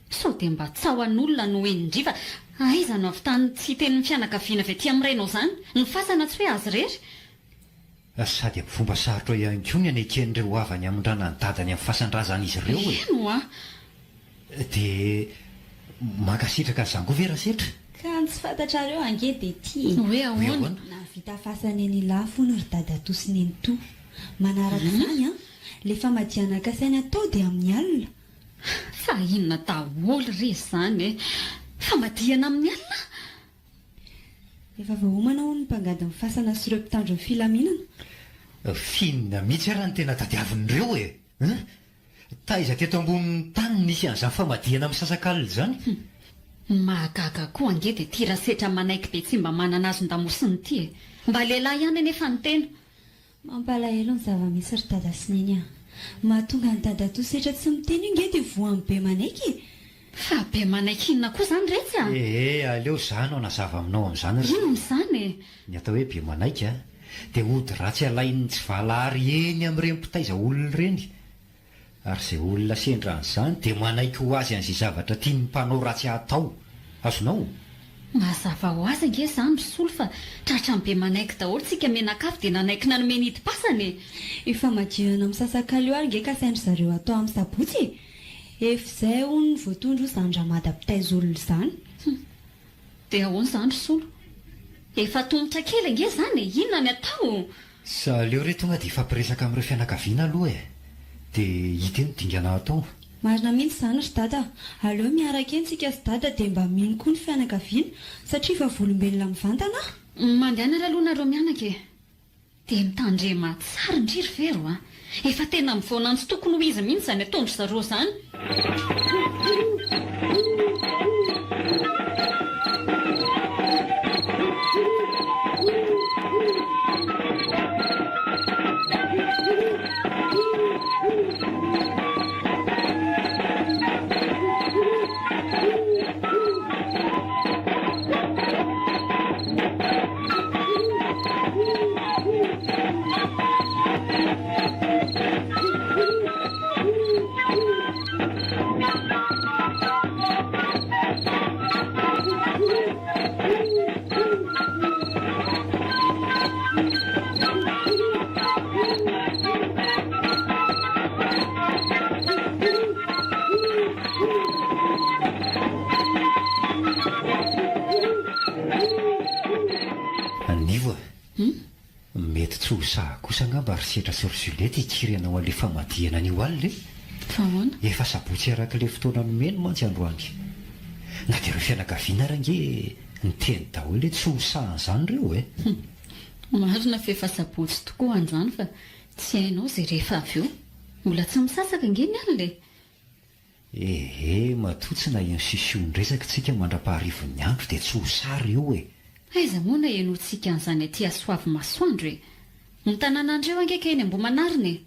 sao dia mba tsahoan'olona no endriva aiza no avy tany tsy tenin'ny fianakaviana avy aty amin'irainao zany ny fasana tsy hoe azy rery sady amin'ny fomba sarotra ihany koa ny aneken'ireo avany amin'ny ranany dadany amin'ny fasan-drazana izy ireo e eno a dia mankasitraka an'izany koa vera setra ka ny tsy fantatrareo ange dia ty hoe ahoana na vita fasana eny lafo no ry dada to sy neny to manaraka izany a le famadianaka sainy atao dia amin'ny alina fa inona daholo re zany e famadiana amin'ny alina efa vahomanao ny mpangadin'ny fasana sy ireo mpitandro ny filaminana finina mihitsy araha ny tena tadiavin'ireo e taiza teto ambonin'ny tany nisy an'izany famadiana amin'ny sasak'alina izany mahagaga koa ange dia ty rasetra manaiky be tsy mba manana azo ndamosiny ity e mba lehilahy ihany anefa ny tena mampalahelo ny zava-misy ry dada sy neny a mahatonga ny dada to setra tsy miteny io nge dia voan'ny be manaiky fa be manaiky inona koa zany retsy a aleo zany ao nazava aminao amin'izany ry ino zany e ny atao hoe be manaiky a dia ody ratsy alain'ny tsy valahary eny amin'ireny mpitaiza olona ireny ary izay olona sendra an'izany dia manaiky ho azy an'izay zavatra tiany mpanao ratsy atao azonao mazava ho azy ange zany risolo fa tratra ny be manaiky daholo tsika menakafy dia nanaiky nanome nidi-pasany e efa madiana amin'ny sasak'ala io ary nge ka saindry zareo atao amin'ny sabotsy efizay ho ny voatondro zandramada mpitaiza olona izany dia ahoana zany risolo efa tongotra kely ange zany e inona ny atao sa leo re tonga dia ifampiresaka amin'ireo fianakaviana aloha e dia hita eny dingana atao marina mihitsy izany ry dada aleo miaraka eny tsika sy dada dia mba mino koa ny fianakaviana satria fa volombelona mivantana mandehanara aloha nareo mianaka e dia mitandrema tsara indriry vero a efa tena mivoana ny tsy tokony ho izy mihitsy zany atondro zareo zany mety tsy ho saha kosa angamba ry setra sy ry Juliette hikirenao an'le famadiana an'io alina e fa ahoana efa sabotsy arak'le fotoana nomeny mantsy androany na dia ireo fianakaviana range nyteny daholo hoe tsy ho sahan'izany ireo e marina fa efa sabotsy tokoa androany fa tsy hainao izay rehefa avy eo mbola tsy misasaka nge ny alina ehe matotsy na insisionresaka tsika mandra-paharivon'ny andro dia tsy ho sary eo e aiza moa na enotsika an'izany aty asoavy masoandro e ny tanànandreo angeka eny ambomanarina e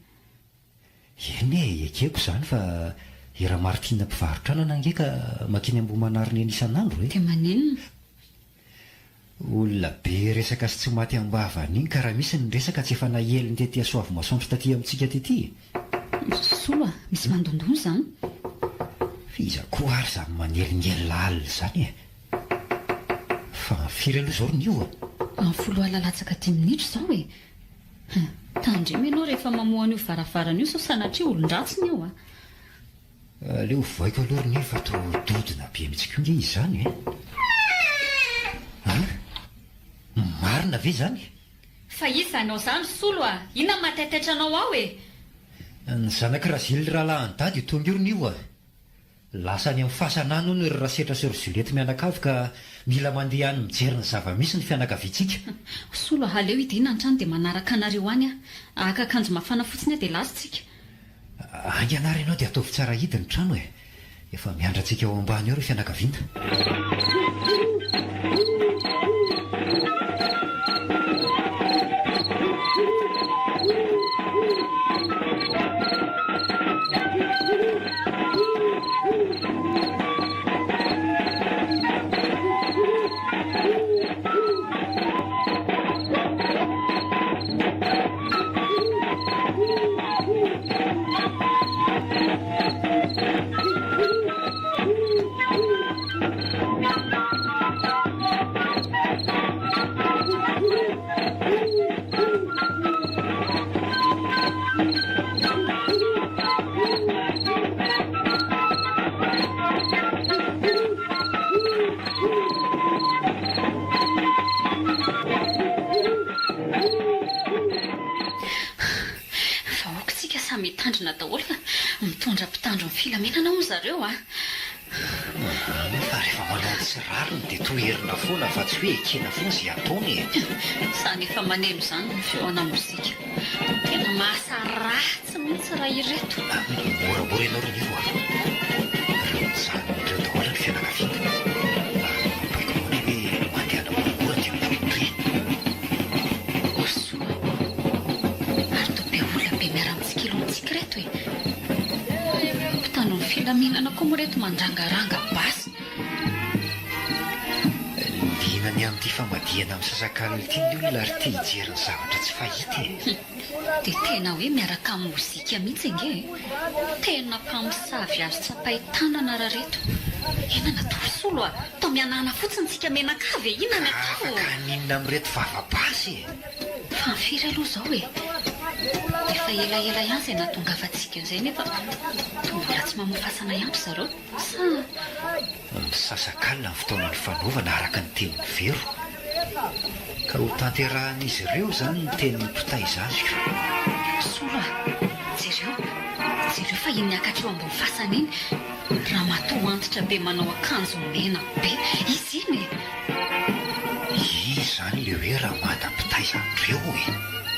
eny e ekeko izany fa ira maritina mpivarotrana angeka makiny ambomanarina eny isan'andro e dia manenina olona be resaka sy tsy maty ambavany iny ka raha misy ny resaka tsy efa naheliny tety asoavy masoandro taty amintsika tety soa misy mandondony zany iza koa ary za manelingely lalina zany e. Fa firy aloha zao ron'io a? Folo alalatsaka 10 minitra zao e. Tandremy ianao rehefa mamohan'io varavarana io sao sanatria olon-dratsiny eo a. Leo voaiko aloha ron'io fa to dodina be mihitsy koa nge izy zany e. Marina ve zany? Fa izanao zany solo a, inona mataitaitranao ao e? Ny zanaka Razily rahalahy dady tonga io ron'io a. Lasa any amin'ny fahasanana no ry Rasetra sy ry Juliette mianakavy ka mila mandeha any mijery ny zava-misy ny fianakaviantsika. Solo haleo idina ny trano dia manaraka anareo any a. Aka akanjo mafana fotsiny dia lasintsika. Anganary ianao dia ataovy tsara hidi ny trano e. Efa miandrantsika ao ambany eo ry fianakaviana. Mitandrina daholo ka mitondra mpitandro ny filamenana ho zareo a. Fa rehefa manao tsy rariny dia toerina foana fa tsy hoe ekena foana izay ataony e. Zany efa maneno izany ny feoana mozika. Tena mahasaratsy mihitsy raha ireto. Moramora ianao ron'io a. Ireo mijanon'ireo daholo ny fianakaviana. Baiko moa hoe mandehana moramora dia mitonondre. Reto e. Mpitandro ny filaminana koa moa reto mandrangaranga basy. Lihinany amin'ity famadihana amin'ny sasakaliny ity ny olona ary tia hijery ny zavatra tsy fahita e. Dia tena hoe miaraka amin'ny mozika mihitsy nge. Tena mpamosavy azy tsapaitanana raha reto. Inona natao solo a? Tao mianana fotsiny tsika menakavy e. Inona natao? Afaka ninona amin'ireto vava-basy e. Fa firy aloha zao e. Efa elaela ihany izay nahatongavantsika izay nefa mbola tsy mamofasana ihany zareo sa misasakalina ny fotoanany fanaovana araka ny tenin'ny vero ka ho tanterahan'izy ireo zany ny tenin'ny mpitaiza azy. Sola jereo fa iny niakatra eo ambony fasana iny raha matoa antitra be manao akanjo mena be izy iny zany le hoe raha mada-mpitaiza andreo e.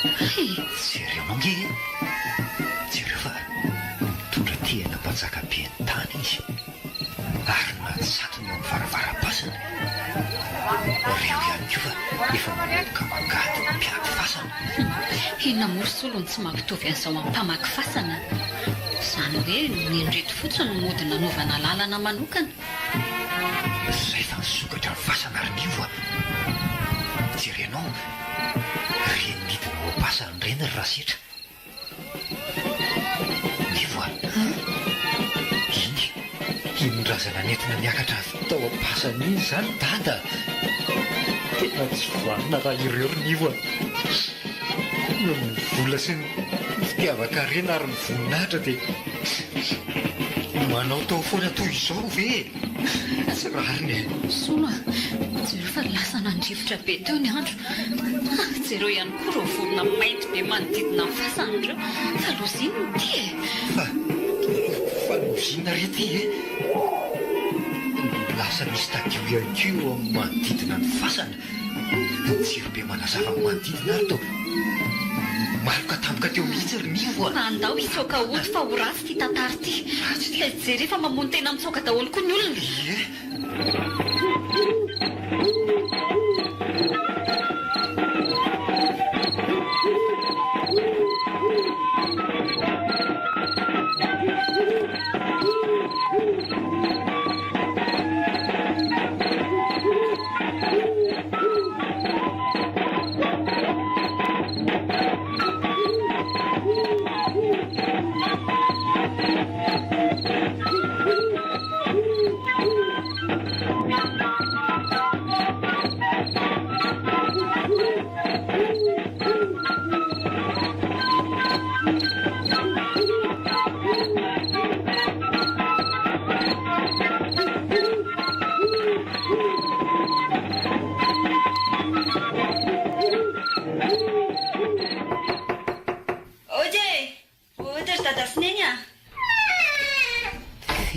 Jereo nonge jereo fa mitondra tena mpanjaka be ny tany izy ary natsatony amin'ny varavarapasana. Reo ihany koa fa efa manomboka mangady ny mpiaky fasana. Inona mory solo ny tsy mampitovy an'izao amin'ny mpamaky fasana. Izany hoe nindreto fotsiny ny mody nanovana lalana manokana. Zay fa nisokatra ny fasana ary nivo a. Jerenao reny midina ho pasany reny ry Rasetra. Nivo a. Iny razana nentina niakatra tao am-pasany iny zany dada. Tena tsy vanina raha ireo ry nivo a. Ny vola sy ny fitiavaka reny ary ny voninahitra dia manao tao foana toy izao ve? Tsy rariny e. Sola, jereo fa lasa nandrivotra be teo ny andro. Jereo ihany koa reo vorona mainty be manodidina ny fasan'ireo. Fa lozina ny ty e. Fa lozina rety e. Lasa misy tadio ihany koa amin'ny manodidina ny fasana. Ny jiro be manazava amin'ny manodidina ary tao maloka tampoka teo mihitsy ry nivo a. Andao hitsoaka oto fa ho ratsy ty tantary ty. Jereo fa mamono tena mitsoaka daholo koa ny olona.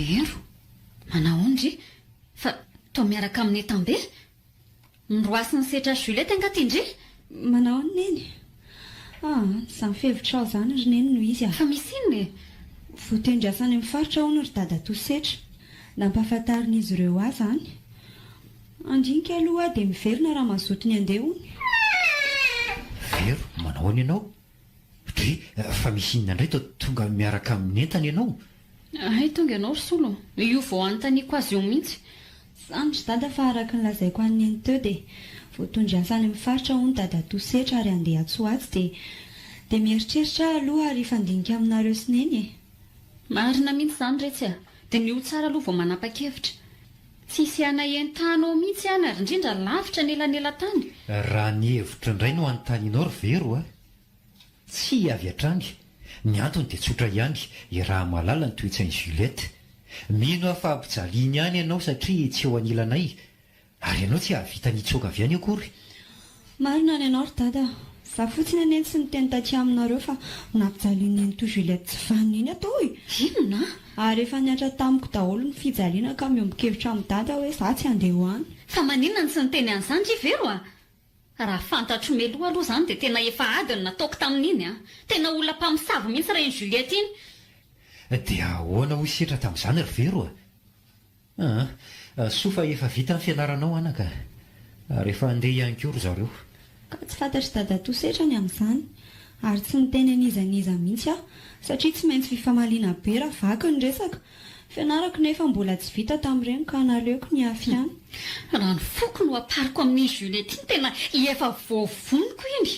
Vero manao ondry fa to miaraka amin'ny tambe nyroasiny setra Juliette angatindry manao ny neny samy fevitra ao zany ry neny no izy fa misy inony voatendrasany amin'ny faritra ao no ry dada tosetra nampahafantarin'izy ireo ahy zany andinika aloha dia miverina raha mazotony andeha ony Vero manaony ianao dre fa misy inona indray tonga miaraka amin'ny entana ianao ay tonga ianao ry solo io vao anontaniako azy eo mihitsy zany ry dada fa araka ny lazaiko an'ny eny teo dia voatondrasany amin'ny faritra ao ny dada tosetra ary andeha atsoatsy dia mieritreritra aloha ary fandinika aminareo sineny marina mihitsy zany retsy dia nio tsara aloha vao manapa-kevitra tsisy ana entanao mihitsy any ary indrindra lavitra nelanela-tany raha ny hevitra indray no anontanianao ry Vero tsy avy hatrany ny antony dia tsotra ihany raha malala ny toetsain'i Juliette mino aho fa ampijaliany ihany ianao satria tsy eo anilanay ary ianao tsy ahavita nitsoaka avy any akory marina ny ianao ry dada za fotsiny aneny sy ny teny taty aminareo fa nampijaliany eny to Juliette tsy vaniny atao inona ary efa niatra tamiko daholo ny fijaliana ka miombon-kevitra amin'ny dada hoe za tsy andeha ho any fa maninona ny sy ny teny an'izany ry Vero raha fantatro meloha aloha zany dia tena efa adiny nataoko tamin'iny tena olona mpamosavy mihitsy raha iny Juliette iny dia ahoana ho setra tamin'izany ry Vero soa fa efa vita ny fianaranao anaka rehefa andeha ihany koa ry zareo ka tsy fantatry dada tosetra ny amin'izany ary tsy niteny anizaniza mihitsy satria tsy maintsy fifamaliana be raha vaky ny resaka fianarako nefa mbola tsy vita tamin'ireny ka naleoko ny afy any raha ny foko no apariko amin'ny Juliette iny tena efa voavoniko iny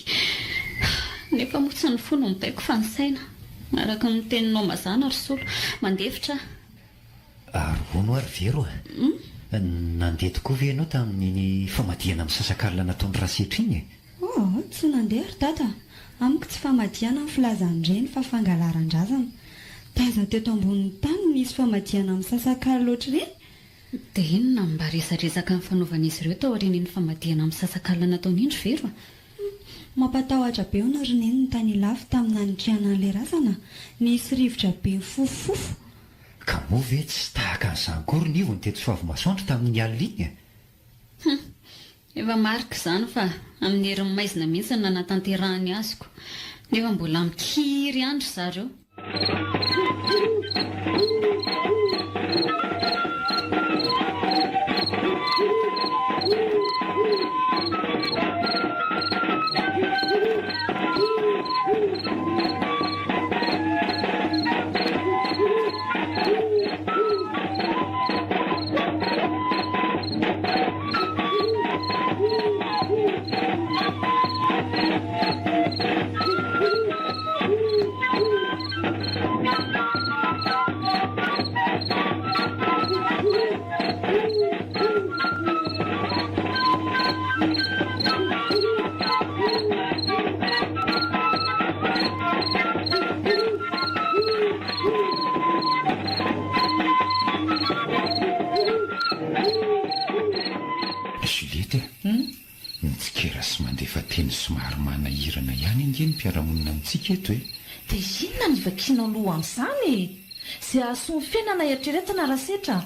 nefa moa tsy ny fo no mibaiko fa ny saina araka ny teninao mazana ry solo mandefitra ary hono ary Vero nandeha tokoa ve ianao tamin'iny famadihana amin'ny sasakarila nataony rasetra iny tsy nandeha ry dada amiko tsy famadihana amin'ny filazan'ireny fa fangalaran-drazana taiza teto ambonin'ny tany misy famadihana amin'ny sasakarila ohatr'ireny dia inona mba resaresaka ny fanaovan'izy ireo tao aorian'iny famadihana amin'ny sasakarila nataony iny ry Vero mampatahotra be ona ry neny ny tany lafy tamina nitriana n'ilay razana nisy rivotra be fofofofo ka moa ve tsy tahaka an'izany kory ny ivony teto soavy masoandro tamin'ny alina iny efa marika izany fa amin'ny herin'ny maizina mihitsy ny nanatanterahany azoko nefa mbola mikiry andro zareo somary manahirana ihany indie ny mpiaramonina amintsika eto dia inona ny vakiana aloha amin'izany izay ahasoany fiainana eritreretina rasetra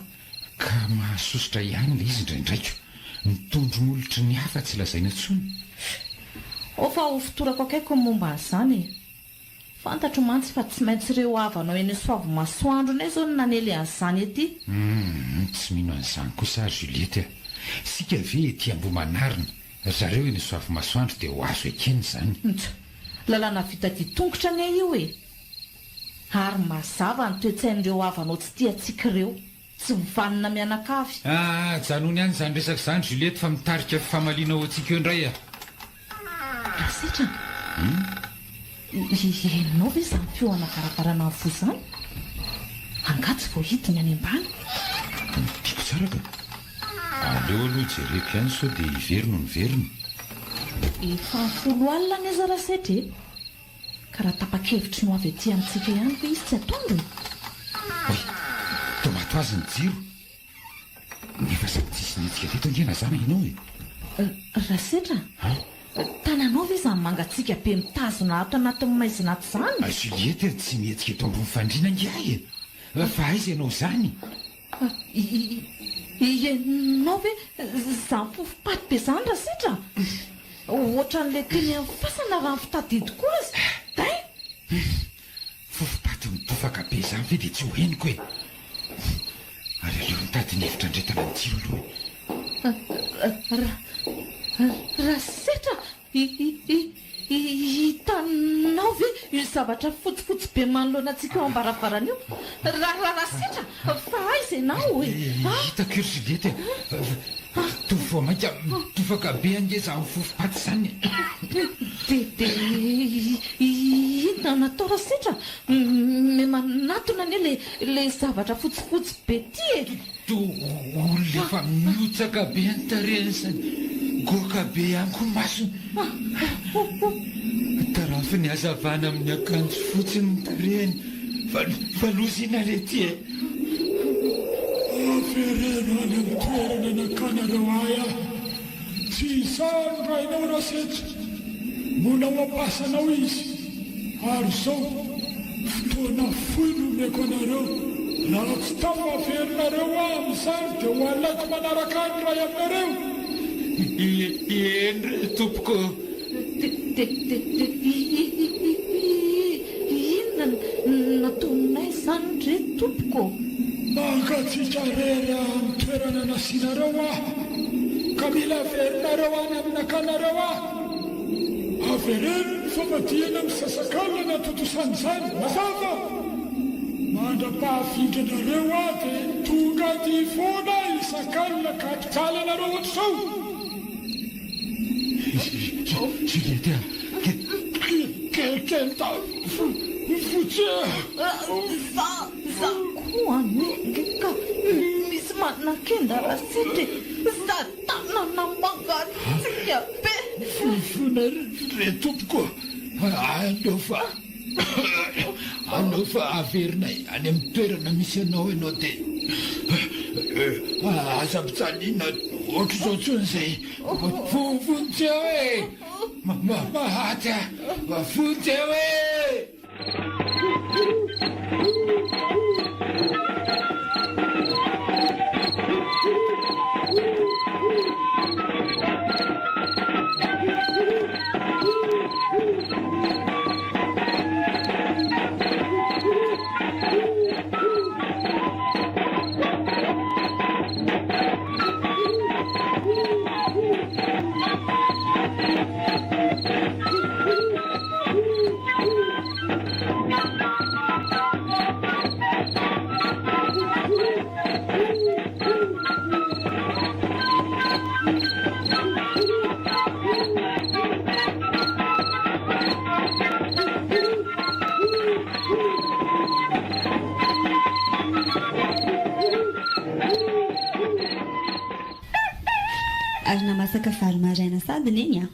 ka mahasosotra ihany ilay izy indraindraika mitondro n'olotry ny hafa tsy lazaina tsony fa ho fitorako akaiko ny momba an'izany fantatro mantsy fa tsy maintsy ireo havanao eny soavy masoandro nay izao ny nanely an'izany ety tsy mino an'izany kosa Juliette sika ve ety ambo manarina zareo eny soavy masoandro dia ho azo ekeny izany lalàna vita ty tongotra ny io ary mazava ny toetsain'ireo havanao tsy tiatsika ireo tsy mivanina mianakavy janony ihany izany resaka izany Juliette fa mitarika famaliana ho antsika eo indray rasetra enao ve izany fioana varavarana ny fo izany angatsy vao hidiny any ambany tiako tsara ka aleo aloha jereko ihany sao dia hiverino ny veriny efa folo alina ny aza rasetra ka raha tapa-kevitry no avy aty amintsika ihany fa izy tsy atondrony tomato azy ny jiro nefa sady tsisy netsika teto angena zana ianao rasetra tananao ve izany mangatsika be mitazona ato anatin'ny maizina ato izany Juliette tsy mihetsika eto ambony fandriana ngiay fa aiza ianao zany ianao ve zany fofopaty be zany raha sitra ohatran'le teny amin'ny fasana raha ny fitadidy koa azy day fofopaty mitofaka be zany ve dia tsy ho heniko e ary aleo mitady ny hevitra andretana ny jiro aloha raha sitra hitanao ve io zavatra fotsifotsy be manoloana antsika eo ambaravarana io raha sitra fa aiza ianao e hitako io Juliette tovy mainka mitofaka be ange zany fofopaty zany de inona natao raha sitra me manatona anie le zavatra fotsifotsy be ty e to ollefa miotsaka be anytarehany zany goka be ihany koa masony tarafy ny hazavana amin'ny akanjo fotsiny ny tarehany fa lozina le ty e afereno any amin'ny toerana nakanareo aya tsy isany rainao rasetra monao ampasanao izy ary zao fotoana foy nomeko anareo raha tsy tafaverinareo amin'izany dia ho alaiko manaraka any ray aminareo eny re tompoko inona nataonay zany re tompoko mankatsika rery amin'ny toerana nasinareo aho ka mila averinareo any amin'akanareo aho avereno ny famadiana amin'ny sasakalina natotosanyizany mazava mandra-pahavindrana aho dia tonga ty foana isakalina ka ampijalanareo ohatr'izao Juliette kenta fotsy za koa ka misy manakenda raha sitry za tanana mangatsika be fofona re tompoko anao fa averinay any amin'ny toerana misy anao ianao dia aza mpitsalina ohatr' izao tsony izay vontsy eo e mahaty vontsy eo e ary namasaka vary maraina sady neny a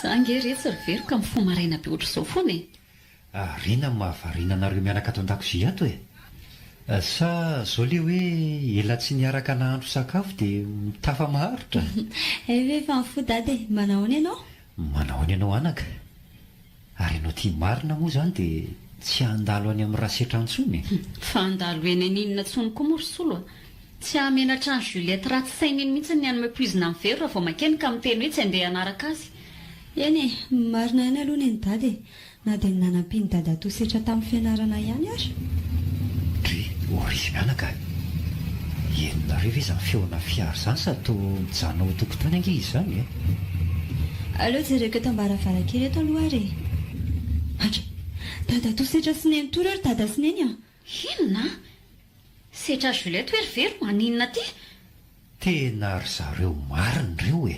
za nge retsy riveriko ka mifo maraina be ohatr'izao foana e rina mahavarina anareo miaraka ato an-dakozia ato e sa zao le hoe ela tsy niaraka nahandro sakafo dia mitafa maharitra efa mifo dady e manaony ianao manaony ianao anaka ary ianao tia marina moa zany dia tsy handalo any amin'ny rasetra antsony fa handalo eny aninona tsony koa morsolo tsy hamenatra ny Juliette raha tsy saininy mihitsy ny any-mampoizina amin'ny vero raha vao makeny ka miteny hoe tsy handeha hanaraka azy eny e marina ihany aloha ny dady na dia nanampiany dady atosetra tamin'ny fianarana ihany ary dre orizy mianaka enonareo ve izany feona fiary izany sa to mijanona ho tokotany ange izy zany e aleo jereko eto ambaravarakely eto aloha ary atra dady atosetra sy neny tory ary dada sy neny a inona setra Juliette hoe ry vero aninona ty tena ry zareo mariny reo e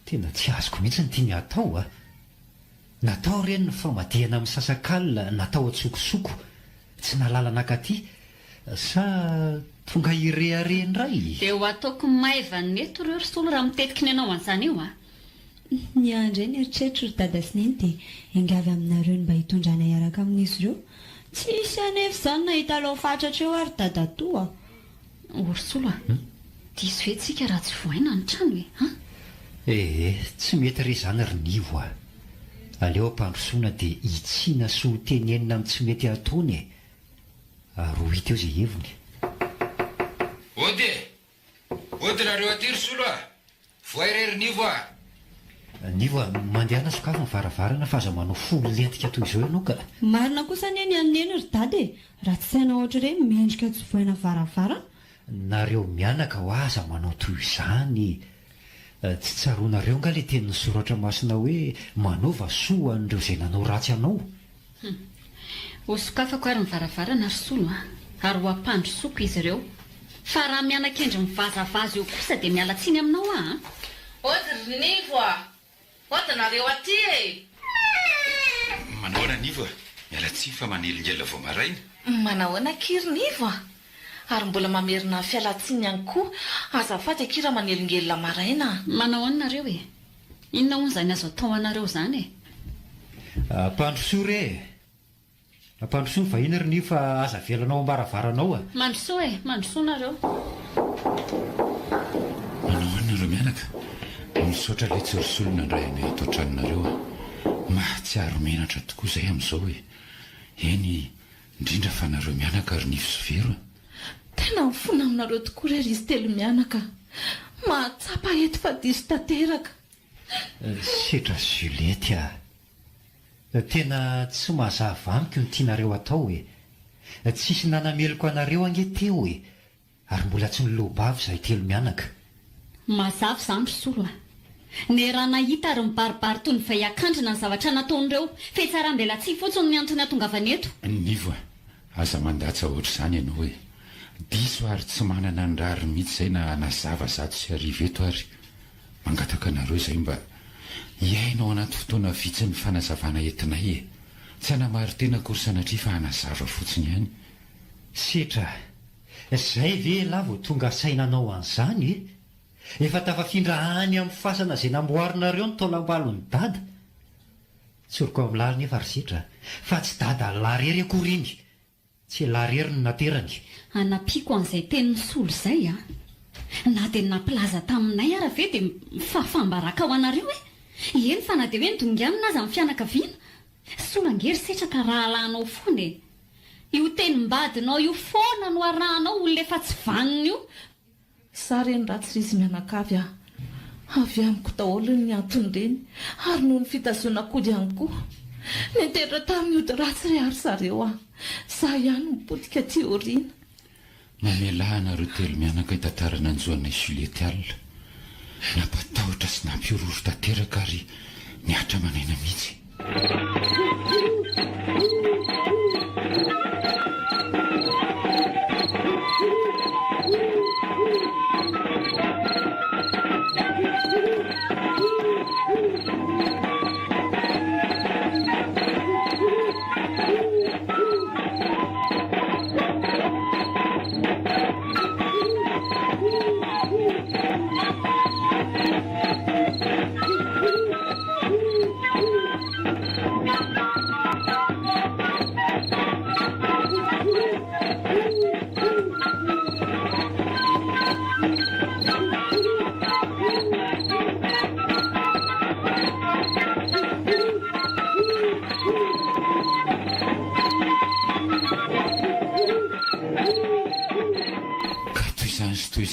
tena tsy azoko mihitsy ny tiany atao a natao reny ny famadihana amin'ny sasakalina natao atsokosoko tsy nalalana akaty sa tonga irehareny ray dia ho ataoko maivany eto reo ry solo raha mitetiky ny anao an'izany io a ny andray ny eritreritro ry dada sy neny dia engavy aminareo ny mba hitondrana iaraka amin'izy ireo tsy isy anefa izany nahita lao fatratra eo ary dada toa orsolo a diso hoe tsika raha tsy voaina ny trano e tsy mety re zany ry nivo a aleo ampandrosoana dia hitsina sy ho tenenina amin'ny tsy mety atony e ro hita eo izay heviny. ody nareo aty ry solo a voairery nivo a Nivo mandehana sokafo ny varavarana fa aza manao folo lentika toy izao ianao ka. Marina kosa anieny amin'ny eny ry dady raha tsy saina ohatra hoe mendrika tsy voena varavara. Nareo mianaka ho aza manao toy izany. Tsy tsaroanareo nga le teny soratra masina hoe manaova soa an'ireo izay nanao ratsy anao. ho sokafako ary nyvaravarana ry solo ary ho ampandro soko izy ireo fa raha mianan-kendry mivazavazy eo kosa dia mialatsiny aminao ody ry nivo ody nareo aty manahoana nivo mialatsiny fa manelingela vao maraina. manahoana kiry nivo ary mbola mamerina fialatsiny ihany koa azafady akira manelingelina maraina. manao anareo inona hono izany azo atao anareo izany Mpandrosoa re mpandrosoa vahiny ry nivo fa aza velanao ambaravaranao mandrosoa mandrosoa nareo. manao anareo mianaka misaotra le tsy risolona ndray any eto an-tranonareo mahatsiaro menatra tokoa izay amin'izao eny indrindra fa nareo mianaka ry nivo sy vero tena mifona aminareo tokoa rery izy telo mianaka mahatsapa eto fa diso tanteraka. Setra Juliety tena tsy mahazava amiko ny tianareo atao tsisy nanameloko anareo ange teo ary mbola tsy nilobavy izahay telo mianaka. mazava izany ry solo ny raha nahita ary mibaribary toy ny vay akandrina ny zavatra nataon'ireo fetsarambela tsy fotsiny ny antony atongavany eto. nivo aza mandatsa ohatr' izany ianao diso ary tsy manana ny rary mihitsy izay na nazava zato sy arivo eto ary mangataka anareo izay mba iainao anaty fotoana vitsy ny fanazavana entinay tsy hanamary tena akory sanatria fa hanazava fotsiny ihany. Setra izay ve la vao tonga sainanao an'izany efa tafafindra any amin'ny fasana izay namboarinareo ny taolam-balony dada tsoroko amin'ny lalina efa ry setra fa tsy dada larery akory iny tsy larery ny naterany. Anapiko an'izay teny solo izay na dia nampilaza taminay ara ve dia mifafambaraka ho anareo eny fa na dia hoe nidonga amina aza amin'ny fianakaviana solo angery setraka raha alanao foana io teny-mbadinao io foana no arahanao olona efa tsy vanina io. Sa reny ratsy rizy mianakavy avy amiko daholo ny antony ireny ary noho ny fitazonako ihany koa niteritra tamin'ny ody ratsy ry ary zareo za ihany mipotika ty oriana. mamelahana reo telo mianaka hitantarana anjoanay Juliety alina nampatahotra sy nampiororo tanteraka ary niatra manaina mihitsy.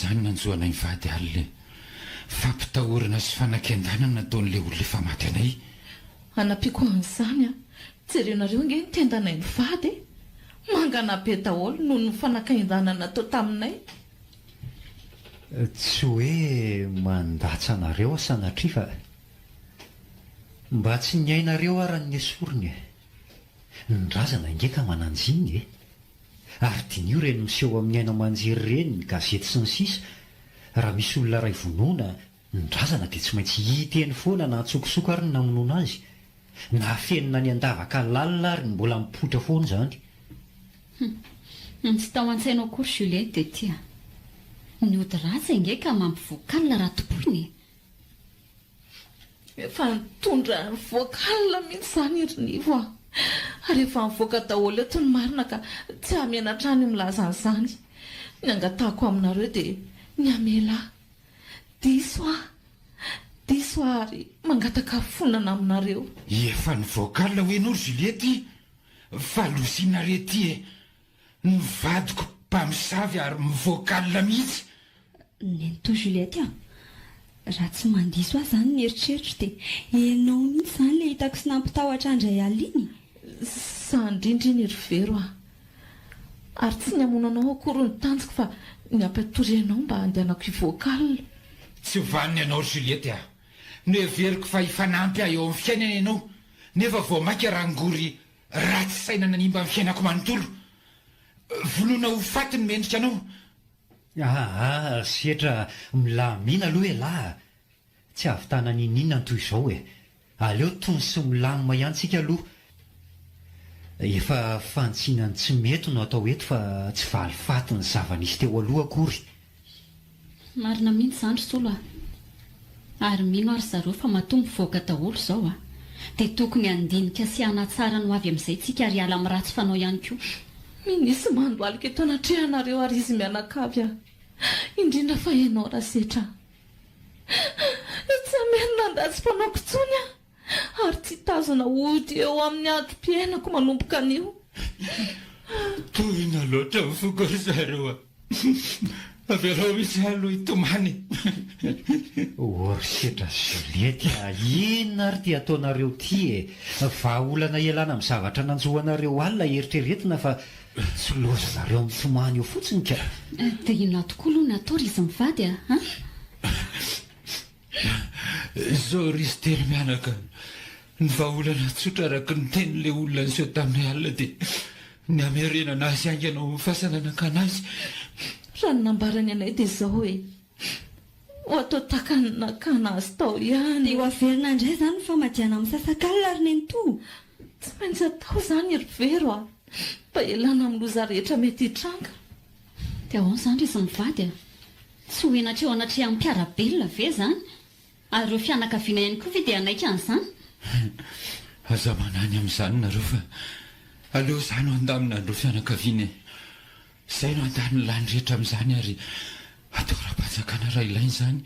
Nanjoanay mivady alina fampitahorana sy fanakendanana nataon'ilay olona efa maty anay. Anapiko an'izany jerenareo nge nitendanay mivady mangana be daholo noho ny fanakaindanana natao taminay. Tsy hoe mandatsa anareo sanatria fa mba tsy niainareo ara ny esoriny nydrazana ingeka mananjiny ary dinio reny miseho amin'ny aina manjery reny ny gazety sy ny sisa raha misy olona ray vonoana nydrazana dia tsy maintsy hiteny foana na tsokosoko ary ny namonoana azy na fenina ny andavaka lalina ary ny mbola mipoitra foana izany. Tsy tao an-tsainao akory Juliette dia tia ny ody ratsy ingeka mampivoakalina raha topoiny efa nitondra voakalina mihitsy izany irinivo ary efa mivoaka daholo eto ny marina ka tsy hamenatra any milaza an'izany ny angatahako aminareo dia ny amela diso ary mangataka fonana aminareo. Efa ny voakalina hoe noro Juliety fa losinarety ny vadiko mpamosavy ary mivoakalina mihitsy. Nenito Juliette raha tsy mandiso ahy izany ny eritreritro dia ianao mihitsy izany ilay hitako sy nampitahotra andray aliny. Sandrindriny ry vero aho, ary tsy ny hamonanao akory ny tanjoko fa ny ampatorianao mba handehanako hivoakalina. Tsy vaniny ianao Juliette aho, no heveriko fa hifanampy ahy eo amin'ny fiainana ianao, nefa vao maika rangory ratsy saina nanimba amin'ny fiainako manontolo. Volona ho faty ny mendrika anao. Setra milamina aloha e lahy, tsy ahavitana ninina toy izao e. Aleo tony sy milamima ihany tsika aloha. Efa fantsinany tsy mety no atao eto fa tsy valifaty ny zava-nisy teo aloha akory. Marina mihitsy izany Solo ary mino ary zareo fa matombo voaka daholo izao dia tokony handinika sy hanatsara no avy amin'izay tsika ary ala amin'ny ratsy fanao ihany koa. Minisy mandoalika eto anatrehanareo ary izy mianakavy aho, indrindra fa ianao Rasetra. Tsy amenina andatsy fanaoko tsony aho, ary tsy tazana ody eo amin'ny ady-piainako manomboka anio. Tohina loatra mifoka ry zareo averao misy aloha hitomany. Setra Juliette, inona ary ty ataonareo ty e? Vahaolana ialana amin'ny zavatra nanjohanareo alina eritreretina fa tsy lozanareo mitomany eo fotsiny ka. Dia inona tokoa aloha ny atao ry izy mivady Izao ry izy telo mianaka, ny vahaolana tsotra araka ny tenin'ilay olona niseho tamin'ny alina dia ny hamerenana azy anganao fahasananaka anazy. Raha ny nambarany anay dia izao hoe ho atao takany nakana azy tao ihany. Dia ho averina indray izany ny famadiana amin'ny sasakalina ary Nenito. Tsy maintsy atao izany ry vero mba ialana amin'ny loza rehetra mety hitranga. Dia ahoana izany ry izy mivady tsy ho enatreo anatrehan'ny mpiarabelona ve izany? Ary ireo fianakaviana ihany koa ve dia anaika an'izany? Aza manany amin'izany nareo fa aleo izany ho andamina andreo fianakaviana. Izay no andany lany rehetra amin'izany ary atao raha-pajakana raha ilainy izany.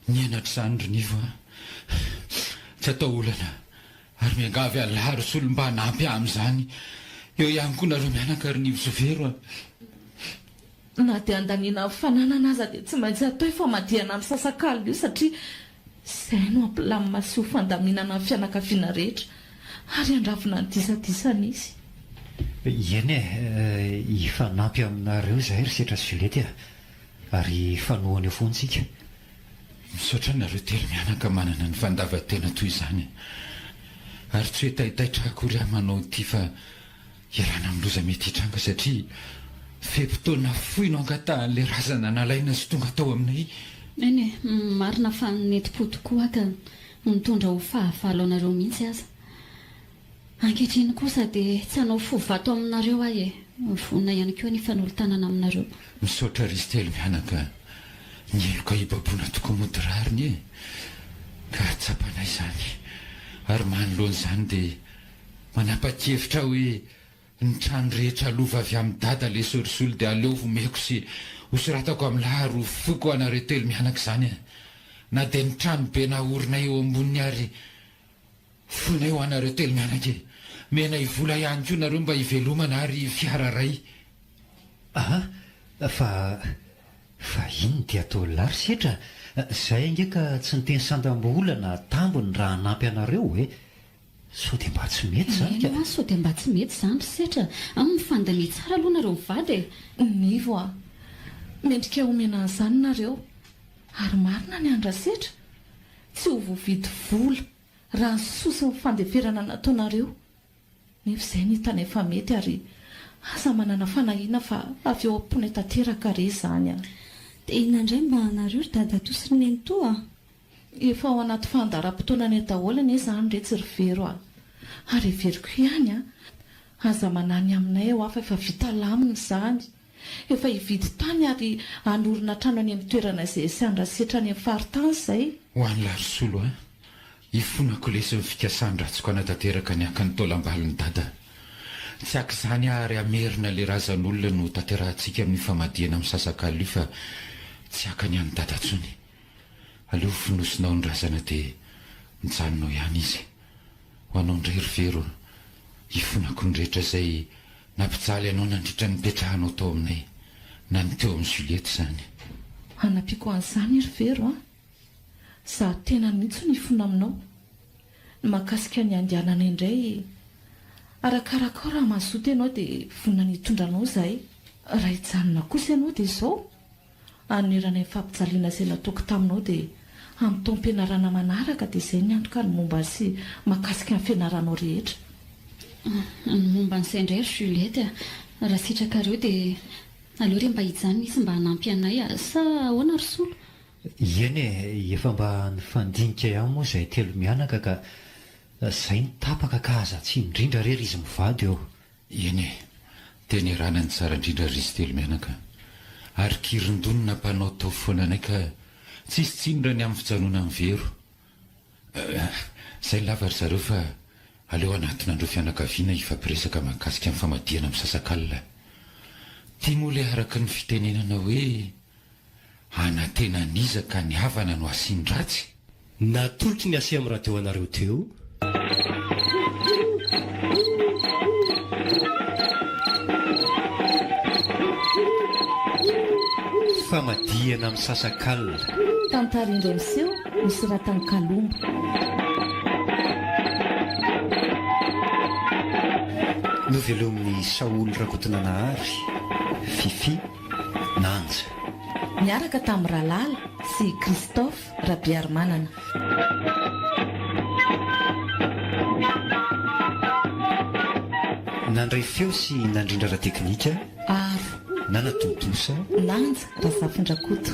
Nianatra izany rinivo tsy atao olana ary miangavy alahary solo mba hanampy amin'izany. Eo ihany koa nareo mianaka rinivo sovero Na dia andaniana fananana aza dia tsy maintsy atao famadiana amin'ny sasakalo io satria izay no ampilamina sy ho fandaminana amin'ny fianakaviana rehetra ary andravina ny disadisana izy. Eny hifanampy aminareo izahay ry Setra sy Juliette ary fanohana eo foantsika. Misaotra nareo telo mianaka manana ny fandavan-tena toy izany ary tsy hoe taitaitra akory aho manao ity fa ialana amin'ny loza mety hitranga satria fe-potoana fohy no angatahan'ilay razana nalaina sy tonga tao aminay. Eny marina fa nety-po tokoa ka mitondra ho fahavalo anareo mihitsy aza. Ankehitriny kosa dia tsy hanao fovato aminareo ahy vonina ihany koa ny fanolotanana aminareo. Misaotra ry izy telo mianaka, ny heloka hibaboana tokoa modirariny ka tsapanay izany ary manoloan'izany dia manapa-kevitra hoe ny trano rehetra alova avy amin'ny dada le sorisolo dia aleo vomeko sy hosoratako amin'ny lahary ho foko anareo telo mianaka izany na dia ny trano be nahorina eo amboniny ary fonay ho anareo telo mianaka mena hivola ihany koa nareo mba hivelomana ary fiara ray. Fa ino dia atao lary Setra? Izay angeka tsy niteny sandam-boolana tambony raha hanampy anareo sao dia mba tsy mety izany ka? Sao dia mba tsy mety izany ry Setra, mifandamia tsara aloha nareo mivady Nivo mendrika homena an'izany nareo ary marina ny andra Setra, tsy ho voavidy vola raha nysosa ny fandeferana nataonareo. Nefa izay ny hitana efa mety ary aza manana fanahiana fa avy eo am-pony tanteraka re izany Dia inona indray mba nareo ry dada tosy ny Nenito efa ao anaty fandaram-potoana ny daholo izany retsy ry vero ary everiko ihany aza manany aminay ao afa efa vita lamina izany, efa hividy tany ary hanorina trano any amin'ny toerana izay sy andrasetra any amin'ny faritany izay. Ho any Larisolo hifonako lesy mifikasany ratsiko anatanteraka ny akan'ny taolam-baliny dada. Tsy ak' izany ary amerina le razan'olona no tanterahantsika amin'ny famadiana amin'ny sasakalo io fa tsy akany any dada tsony. Aleo finosinao ny razana dia mijanonao ihany izy. Ho anao indray ry vero hifonako ny rehetra izay nampijaly ianao nandritra nipetrahanao tao aminay na ny teo amin'ny Juliette izany. Hanampiako an'izany ry vero a. Za tena mihitsy ny fona aminao ny mahakasika ny andehanana indray. Arakaraka raha mazoto ianao dia vonina ny hitondranao zahay. Raha hijanona kosa ianao dia izao anerana ny fampijaliana izay nataoko taminao dia amin'ny taom-pianarana manaraka dia izay ny antoka ny momba sy mahakasika ny fianaranao rehetra. Ny momba n'izay indray ry Juliette, raha sitraka ireo dia aleo re mba hijanona misy mba hanampy anay sa ahoana ry solo? Eny e, efa mba nifandinika ihany moa izay telo mianaka ka izay nitapaka ka aza tsy indrindra rery izy mivady eo. Eny e, teny rana ny tsara indrindra ry izy telo mianaka ary kirindonina mpanao tao foana anay ka tsisy tsinona ny amin'ny fijanona amin'ny vero. Izay lavary zareo fa aleo anatina andreo fianakaviana ifampiresaka mahakasika amin'ny famadihana amin'ny sasakalina. Tia moa ilay araka ny fitenenana hoe anantena niza ka ny havana no asian-dratsy. Natolotry ny ase amin'ny raha teo anareo teo. Famadihana amin'ny sasakalina. Tantara indray miseho misy ratany kalomba. Novelomin'ny Saoly Rakotonanahary, Fifi, Nanja. Miaraka tamin'ny Ralala sy Christophe Rabiarimanana. Nandray feo sy nandrindra ra teknika. Aro Nanatontosa. Nanja Razafindrakoto.